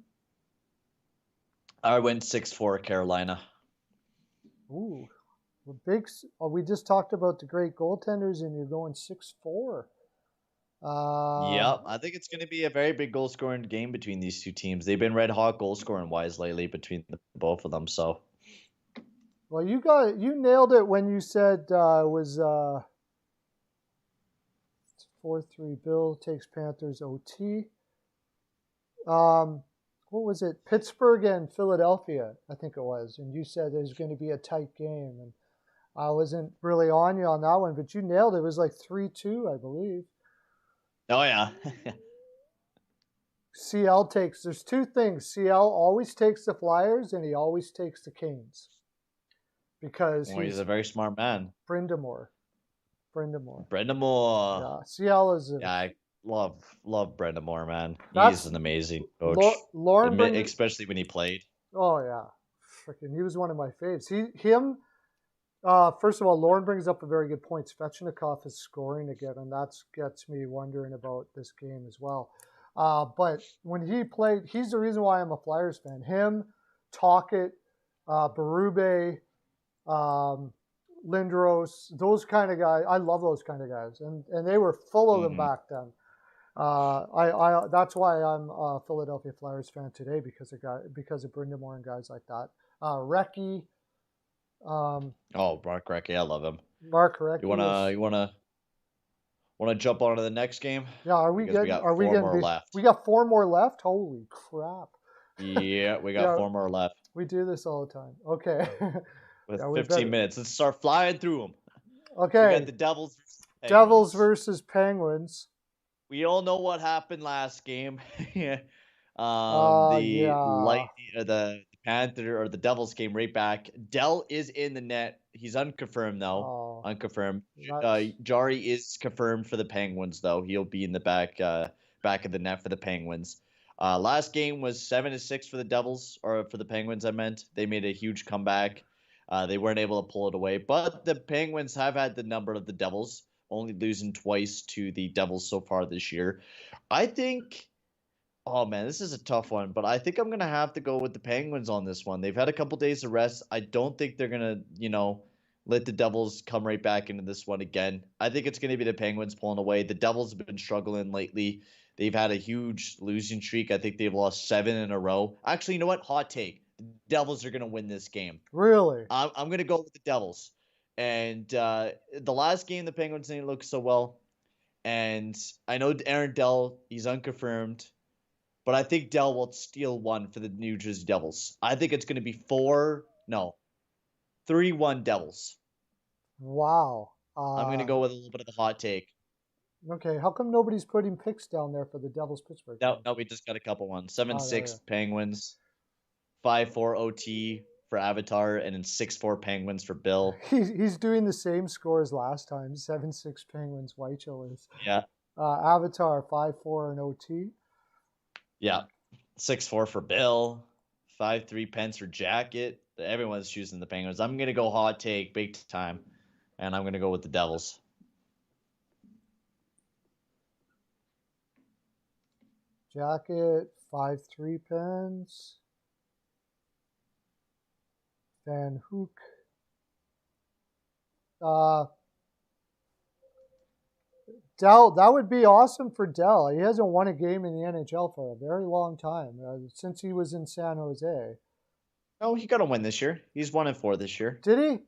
I went 6-4 Carolina. Ooh, we just talked about the great goaltenders, and you're going 6-4. Yep, I think it's going to be a very big goal scoring game between these two teams. They've been red hot goal scoring wise lately between both of them. So, well, you nailed it when you said it was 4-3. Bill takes Panthers OT. What was it? Pittsburgh and Philadelphia, I think it was. And you said there's going to be a tight game, and I wasn't really on you on that one, but you nailed it. It was like 3-2, I believe. oh yeah. There's two things. CL always takes the Flyers, and he always takes the Canes. Because he's a very smart man. Brindamore. Yeah, CL is I love Brindamore, man. He's an amazing coach. Especially when he played. Oh yeah. Freaking, he was one of my faves. First of all, Lauren brings up a very good point. Svechnikov is scoring again, and that gets me wondering about this game as well. But when he played, he's the reason why I'm a Flyers fan. Him, Tocchet, Berube, Lindros, those kind of guys. I love those kind of guys, and they were full of them back then. That's why I'm a Philadelphia Flyers fan today because of Brindamore and guys like that. Recchi. Mark Recchi, I love him. Mark Recchi. You wanna jump on to the next game? Yeah, are we good? Are we getting left? We got 4 more left. Holy crap! Yeah, we got 4 more left. We do this all the time. Okay. With 15 minutes, let's start flying through them. Okay. We got the Devils versus Penguins. We all know what happened last game. The Panther or the Devils came right back. Dell is in the net. He's unconfirmed though. Unconfirmed. Jari is confirmed for the Penguins though. He'll be in the back of the net for the Penguins. Last game was 7-6 for the Devils, or for the Penguins. I meant they made a huge comeback. They weren't able to pull it away, but the Penguins have had the number of the Devils, only losing twice to the Devils so far this year. I think. Oh, man, this is a tough one, but I think I'm going to have to go with the Penguins on this one. They've had a couple days of rest. I don't think they're going to, let the Devils come right back into this one again. I think it's going to be the Penguins pulling away. The Devils have been struggling lately. They've had a huge losing streak. I think they've lost 7 in a row. Actually, you know what? Hot take. The Devils are going to win this game. Really? I'm going to go with the Devils. And the last game, the Penguins didn't look so well. And I know Aaron Dell, he's unconfirmed. But I think Dell will steal one for the New Jersey Devils. I think it's going to be 3-1 Devils. Wow. I'm going to go with a little bit of a hot take. Okay, how come nobody's putting picks down there for the Devils Pittsburgh? No, we just got a couple ones. 7-6 Penguins, 5-4 OT for Avatar, and then 6-4 Penguins for Bill. He's doing the same score as last time. 7-6 Penguins. Weichel is. Yeah. Avatar 5-4 in OT. Yeah, 6-4 for Bill, 5-3 Pence for Jacket. Everyone's choosing the Penguins. I'm going to go hot take, big time, and I'm going to go with the Devils. Jacket, 5-3 Pence. Van Hook. Dell, that would be awesome for Dell. He hasn't won a game in the NHL for a very long time, since he was in San Jose. Oh, he got a win this year. He's 1-4 this year. Did he?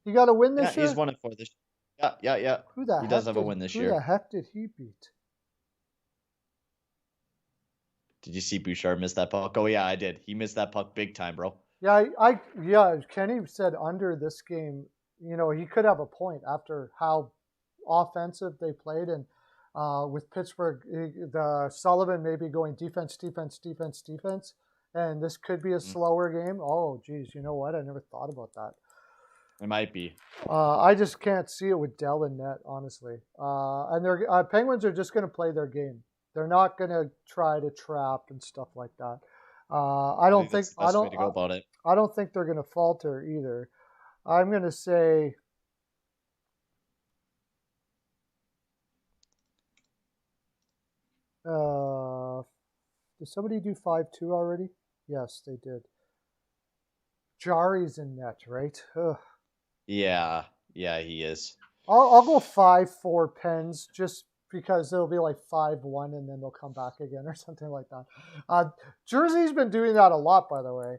He got a win this year? Yeah, he's 1-4 this year. Yeah. He does have a win this year. Who the heck did he beat? Did you see Bouchard miss that puck? Oh, yeah, I did. He missed that puck big time, bro. Yeah, Kenny said under this game, he could have a point after how offensive they played, and with Pittsburgh, the Sullivan maybe going defense, and this could be a slower game. Oh, geez, you know what? I never thought about that. It might be. I just can't see it with Dell and net, honestly. And their Penguins are just going to play their game. They're not going to try to trap and stuff like that. I don't think they're going to falter either. I'm going to say Did somebody do 5-2 already? Yes, they did. Jari's in net, right? Ugh. Yeah, he is. I'll go 5-4 Pens just because it'll be like 5-1 and then they'll come back again or something like that. Jersey's been doing that a lot, by the way,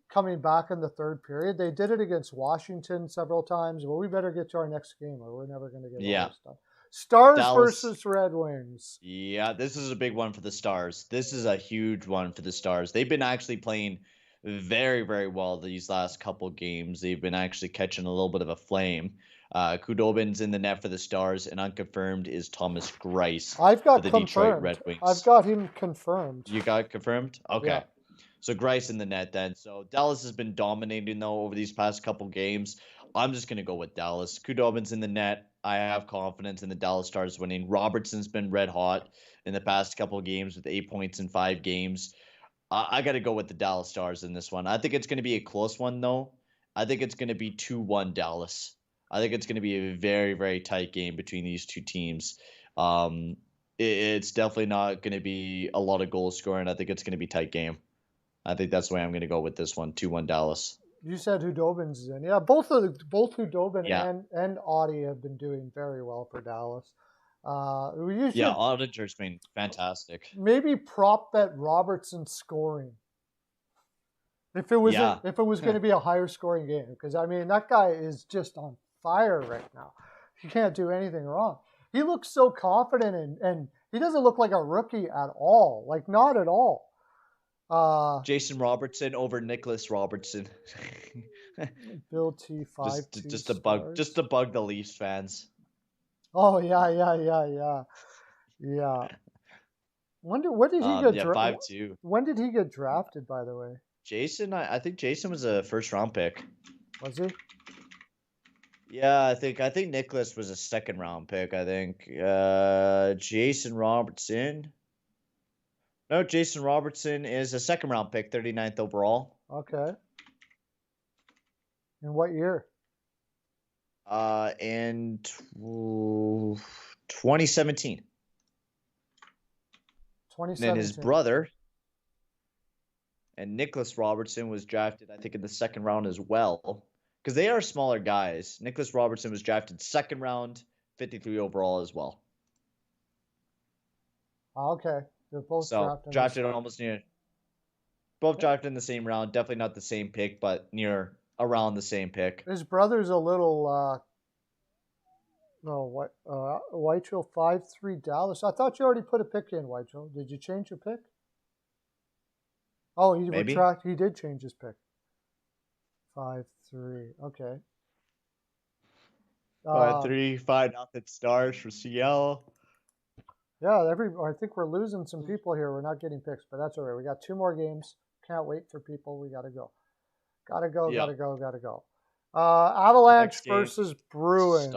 coming back in the third period. They did it against Washington several times. Well, we better get to our next game or we're never going to get all this stuff. Stars Dallas versus Red Wings. Yeah, this is a big one for the Stars. This is a huge one for the Stars. They've been actually playing very, very well these last couple games. They've been actually catching a little bit of a flame. Kudobin's in the net for the Stars, and unconfirmed is Thomas Greiss I've got for the Detroit confirmed. Red Wings. I've got him confirmed. You got confirmed? Okay. Yeah. So Greiss in the net then. So Dallas has been dominating, though, over these past couple games. I'm just going to go with Dallas. Kudobin's in the net. I have confidence in the Dallas Stars winning. Robertson's been red hot in the past couple of games with 8 points in 5 games. I got to go with the Dallas Stars in this one. I think it's going to be a close one, though. I think it's going to be 2-1 Dallas. I think it's going to be a very, very tight game between these two teams. It's definitely not going to be a lot of goal scoring. I think it's going to be a tight game. I think that's the way I'm going to go with this one, 2-1 Dallas. You said Hudobin's in. Yeah, both Hudobin Yeah. and Audie have been doing very well for Dallas. Auditor's been fantastic. Maybe prop bet Robertson scoring. If it was going to be a higher scoring game, because I mean that guy is just on fire right now. He can't do anything wrong. He looks so confident and he doesn't look like a rookie at all. Like not at all. Jason Robertson over Nicholas Robertson. Bill T5 just to bug the Leafs fans. Oh yeah. When did he get drafted? 5-2. When did he get drafted, by the way? Jason, I think Jason was a first round pick. Was he? Yeah, I think Nicholas was a second round pick. I think Jason Robertson. No, Jason Robertson is a second round pick, 39th overall. Okay. In what year? In 2017. 2017. And then his brother and Nicholas Robertson was drafted, I think, in the second round as well. Because they are smaller guys. Nicholas Robertson was drafted second round, 53 overall as well. Okay. They're both drafted almost near. Both drafted in the same round. Definitely not the same pick, but near around the same pick. His brother's a little. Whitechell 5-3 Dallas. I thought you already put a pick in, Whitechell. Did you change your pick? Oh, he did change his pick. 5-3. Okay. 5-3, 5-0 Stars for CL. Yeah, I think we're losing some people here. We're not getting picks, but that's all right. We got 2 more games. Can't wait for people. We got to go. Gotta go. Avalanche versus Bruins.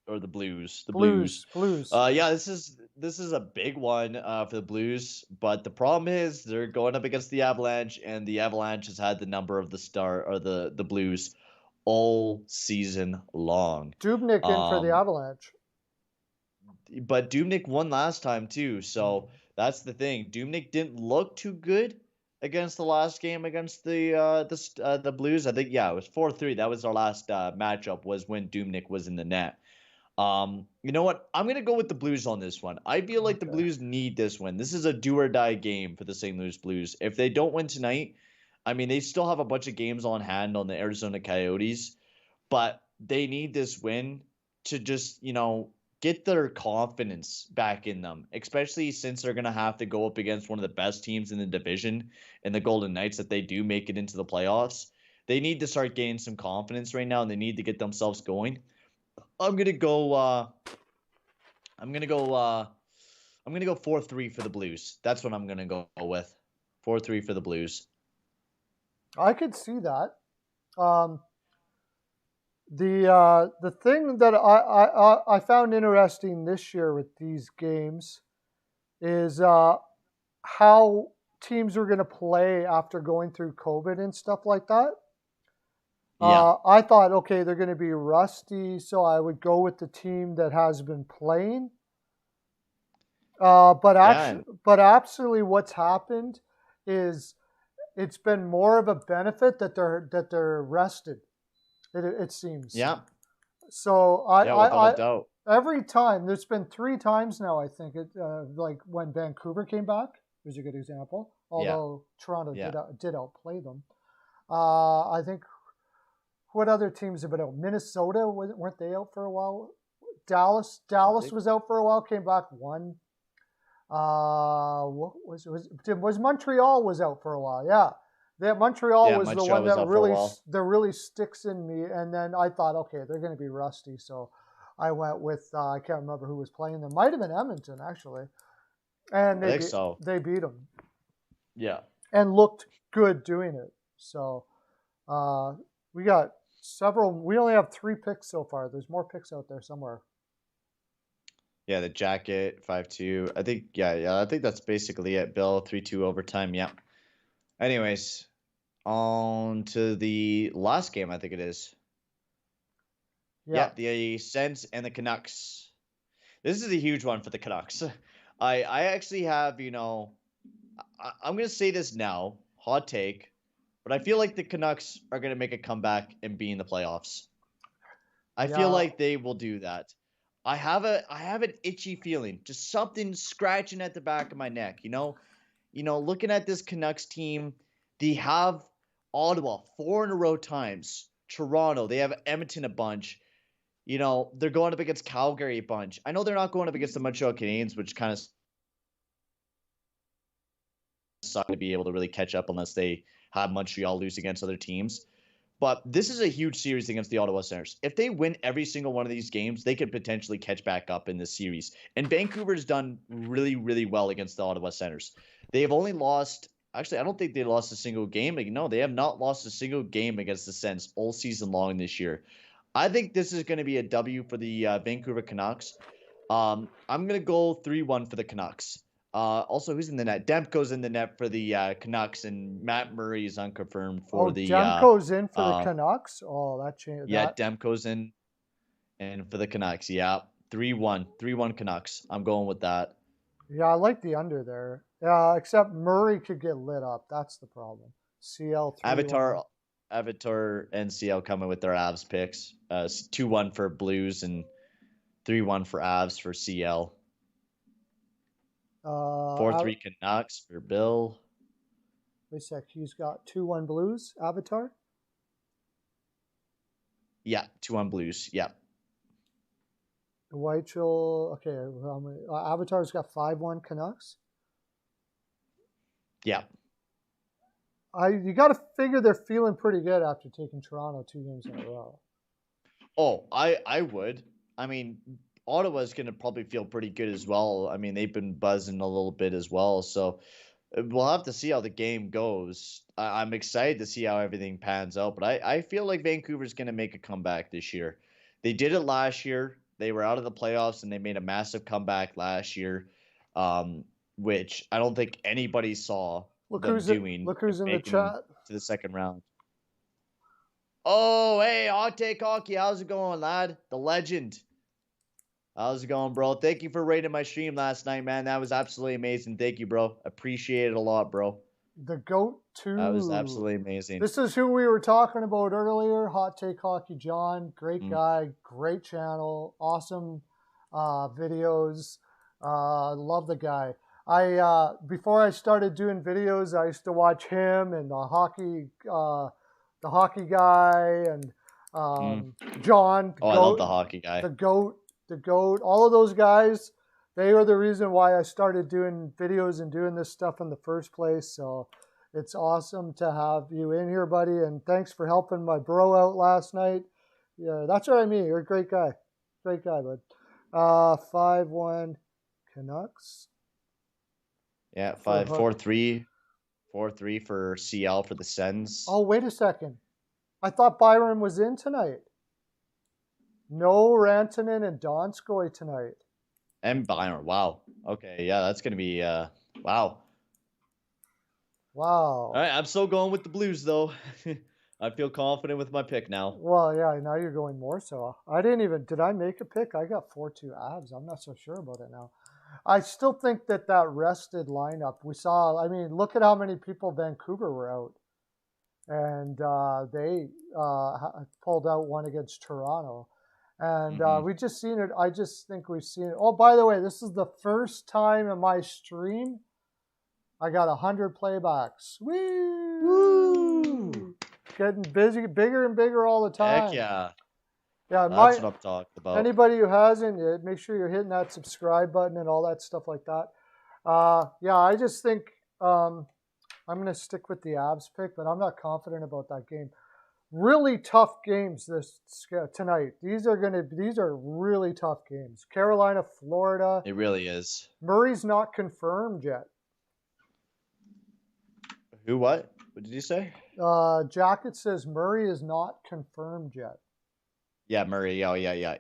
Or the Blues. Blues. Yeah, this is a big one for the Blues, but the problem is they're going up against the Avalanche, and the Avalanche has had the number of the Blues all season long. Dubnyk in for the Avalanche. But Dubnyk won last time too, so that's the thing. Dubnyk didn't look too good against the last game against the Blues. I think it was 4-3. That was our last matchup. Was when Dubnyk was in the net. You know what? I'm gonna go with the Blues on this one. I feel like the Blues need this win. This is a do or die game for the St. Louis Blues. If they don't win tonight, I mean they still have a bunch of games on hand on the Arizona Coyotes, but they need this win to just get their confidence back in them, especially since they're going to have to go up against one of the best teams in the division in the Golden Knights if they do make it into the playoffs. They need to start gaining some confidence right now, and they need to get themselves going. I'm going to go 4-3 for the Blues. That's what I'm going to go with. 4-3 for the Blues. I could see that. The thing that I found interesting this year with these games is how teams are going to play after going through COVID and stuff like that. Yeah. I thought, okay, they're going to be rusty, so I would go with the team that has been playing. Yeah, But absolutely, what's happened is it's been more of a benefit that they're rested. It seems. yeah, So yeah, without a I doubt. every time there's been 3 times now. I think it like when Vancouver came back was a good example. Yeah, Although Toronto yeah. did outplay them. I think what other teams have been out? Minnesota weren't they out for a while? Dallas was out for a while. Came back, won. What was Montreal was out for a while? Yeah, Montreal Yeah, was the Montreal one was that out for a while. really sticks in me. And then I thought, okay, they're going to be rusty, so I went with I can't remember who was playing them. Might have been Edmonton actually, and I think so. they beat them Yeah. and looked good doing it. So we got several. We only have 3 picks so far. There's more picks out there somewhere. Yeah, the jacket 5-2. I think I think that's basically it, Bill. 3-2 overtime. Yeah. Anyways, on to the last game, I think it is. Yeah. The Sens and the Canucks. This is a huge one for the Canucks. I actually have, I'm going to say this now, hot take, but I feel like the Canucks are going to make a comeback and be in the playoffs. I feel like they will do that. I have an itchy feeling, just something scratching at the back of my neck, looking at this Canucks team, they have Ottawa 4 in a row times, Toronto, they have Edmonton a bunch. They're going up against Calgary a bunch. I know they're not going up against the Montreal Canadiens, which kind of suck to be able to really catch up unless they have Montreal lose against other teams. But this is a huge series against the Ottawa Senators. If they win every single one of these games, they could potentially catch back up in this series. And Vancouver's done really, really well against the Ottawa Senators. They have only lost – actually, I don't think they lost a single game. No, they have not lost a single game against the Sens all season long this year. I think this is going to be a W for the Vancouver Canucks. I'm going to go 3-1 for the Canucks. Also, who's in the net? Demko's in the net for the Canucks, and Matt Murray is unconfirmed for the. Demko's in for the Canucks. Oh, that changed. Yeah, Demko's in, and for the Canucks. Yeah, 3-1 Canucks. I'm going with that. Yeah, I like the under there. Except Murray could get lit up. That's the problem. CL 3-1. Avatar and CL coming with their Avs picks. 2-1 for Blues and 3-1 for Avs for CL. 4-3 Canucks for Bill. Wait a sec. He's got 2-1 Blues. Avatar. Yeah, 2-1 Blues. Yeah. Whitechel. Okay. Avatar's got 5-1 Canucks. Yeah. You got to figure they're feeling pretty good after taking Toronto 2 games in a row. Oh, I would. I mean, Ottawa's going to probably feel pretty good as well. I mean, they've been buzzing a little bit as well. So we'll have to see how the game goes. I'm excited to see how everything pans out. But I feel like Vancouver's going to make a comeback this year. They did it last year. They were out of the playoffs, and they made a massive comeback last year, which I don't think anybody saw them doing. Look who's in the chat. To the second round. Oh, hey, Hot Take Hockey. How's it going, lad? The legend. How's it going, bro? Thank you for rating my stream last night, man. That was absolutely amazing. Thank you, bro. Appreciate it a lot, bro. The GOAT 2. That was absolutely amazing. This is who we were talking about earlier. Hot Take Hockey John. Great guy. Great channel. Awesome videos. Love the guy. Before I started doing videos, I used to watch him and the hockey guy and John. I love the hockey guy. The GOAT, all of those guys, they are the reason why I started doing videos and doing this stuff in the first place. So it's awesome to have you in here, buddy. And thanks for helping my bro out last night. Yeah, that's what I mean. You're a great guy. Great guy, bud. 5-1 Canucks. Yeah, 4-3 for CL for the Sens. Oh, wait a second. I thought Byron was in tonight. No Rantanen and Donskoy tonight. And Byron. Wow. Okay, yeah, that's going to be wow. Wow. All right, I'm still going with the Blues, though. I feel confident with my pick now. Well, yeah, now you're going more so. Did I make a pick? I got 4-2 Avs. I'm not so sure about it now. I still think that rested lineup we saw. I mean, look at how many people Vancouver were out, and they pulled out one against Toronto, and we just seen it. I just think we've seen it. Oh, by the way, this is the first time in my stream I got 100 playbacks. Woo! Getting busy, bigger and bigger all the time. Heck yeah. Yeah, That's what I'm talking about. Anybody who hasn't, make sure you're hitting that subscribe button and all that stuff like that. Yeah, I just think I'm going to stick with the Avs pick, but I'm not confident about that game. Really tough games tonight. These are really tough games. Carolina, Florida. It really is. Murray's not confirmed yet. Who? What? What did you say? Jacket says Murray is not confirmed yet. Yeah, Murray. Oh, yeah.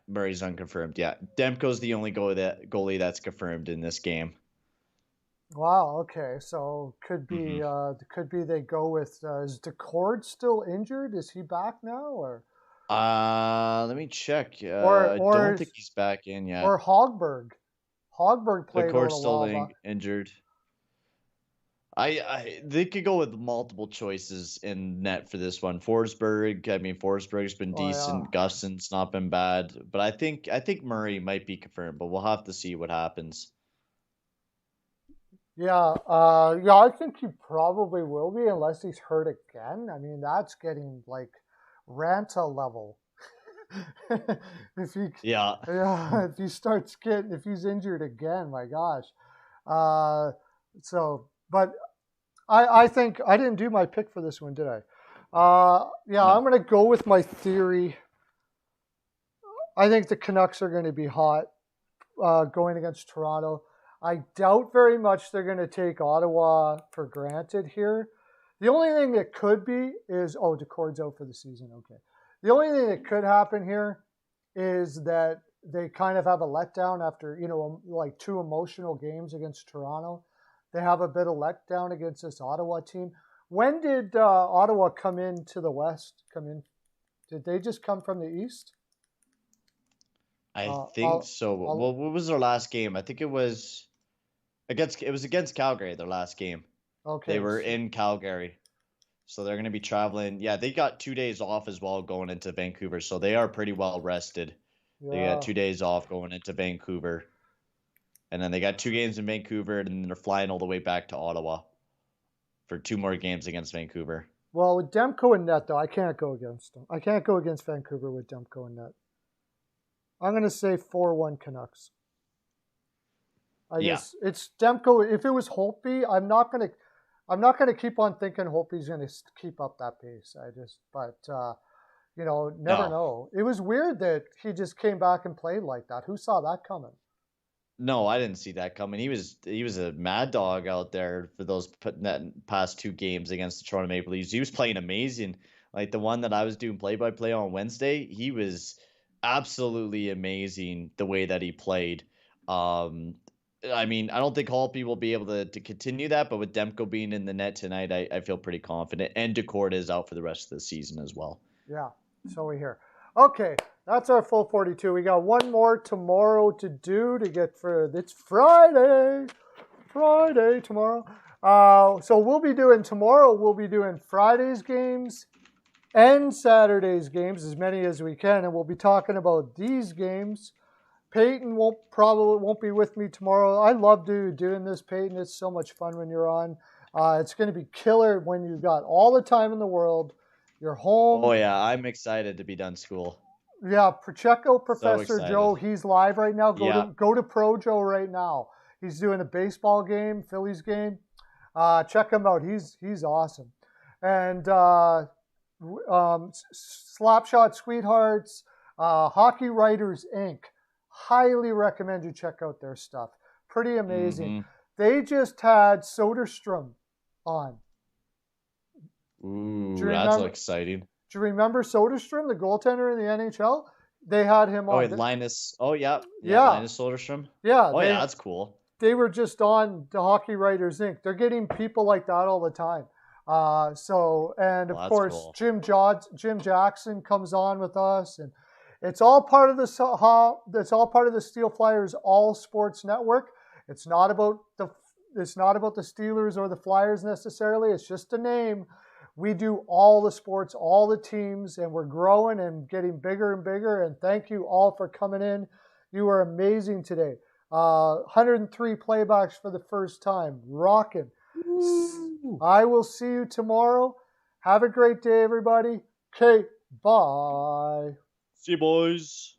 Murray's unconfirmed. Yeah, Demko's the only goalie that's confirmed in this game. Wow. Okay. So could be they go with is Decord still injured? Is he back now or? Let me check. I don't think he's back in yet. Or Hogberg. Hogberg played Decord's still injured. They could go with multiple choices in net for this one. Forsberg's been decent. Yeah. Gustin's not been bad, but I think Murray might be confirmed, but we'll have to see what happens. Yeah, I think he probably will be unless he's hurt again. I mean, that's getting like Ranta level. if he's injured again, my gosh. But I think I didn't do my pick for this one, did I? No. I'm going to go with my theory. I think the Canucks are going to be hot going against Toronto. I doubt very much they're going to take Ottawa for granted here. The only thing that could be is, Decord's out for the season. Okay. The only thing that could happen here is that they kind of have a letdown after, like 2 emotional games against Toronto. They have a bit of letdown against this Ottawa team. When did Ottawa come into the West? Did they just come from the East? I think so. Well, what was their last game? I think it was against Calgary, their last game. Okay. They were in Calgary. So they're going to be traveling. Yeah, they got 2 days off as well going into Vancouver. So they are pretty well rested. Yeah. They got 2 days off going into Vancouver. And then they got 2 games in Vancouver, and then they're flying all the way back to Ottawa for 2 more games against Vancouver. Well, with Demko and net, though, I can't go against them. I can't go against Vancouver with Demko and net. I'm going to say 4-1 Canucks. It's Demko. If it was Holtby, I'm not going to keep on thinking Holtby's going to keep up that pace. Never know. It was weird that he just came back and played like that. Who saw that coming? No, I didn't see that coming. He was a mad dog out there for those past 2 games against the Toronto Maple Leafs. He was playing amazing. Like the one that I was doing play-by-play on Wednesday, he was absolutely amazing the way that he played. I mean, I don't think Holtby will be able to continue that, but with Demko being in the net tonight, I feel pretty confident. And Decord is out for the rest of the season as well. Yeah, so we hear. Okay, that's our full 42. We got one more tomorrow to do to get for. It's Friday tomorrow. So we'll be doing Friday's games and Saturday's games, as many as we can, and we'll be talking about these games. Payton won't be with me tomorrow. I love doing this, Payton. It's so much fun when you're on. It's going to be killer when you've got all the time in the world. You're home. Oh, yeah. I'm excited to be done school. Yeah. Check out Professor Joe. He's live right now. Go to Pro Joe right now. He's doing a baseball game, Phillies game. Check him out. He's awesome. And Slapshot Sweethearts, Hockey Writers, Inc. Highly recommend you check out their stuff. Pretty amazing. They just had Soderstrom on. Ooh, that's exciting. Do you remember Soderstrom, the goaltender in the NHL? They had him on. Linus. Oh, yeah. Linus Soderstrom. Yeah. That's cool. They were just on the Hockey Writers, Inc. They're getting people like that all the time. Of course, cool. Jim Jackson comes on with us, and It's all part of the Steel Flyers All Sports Network. It's not about the Steelers or the Flyers necessarily. It's just a name. We do all the sports, all the teams, and we're growing and getting bigger and bigger. And thank you all for coming in. You are amazing today. 103 playbacks for the first time. Rocking. I will see you tomorrow. Have a great day, everybody. Okay, bye. See you, boys.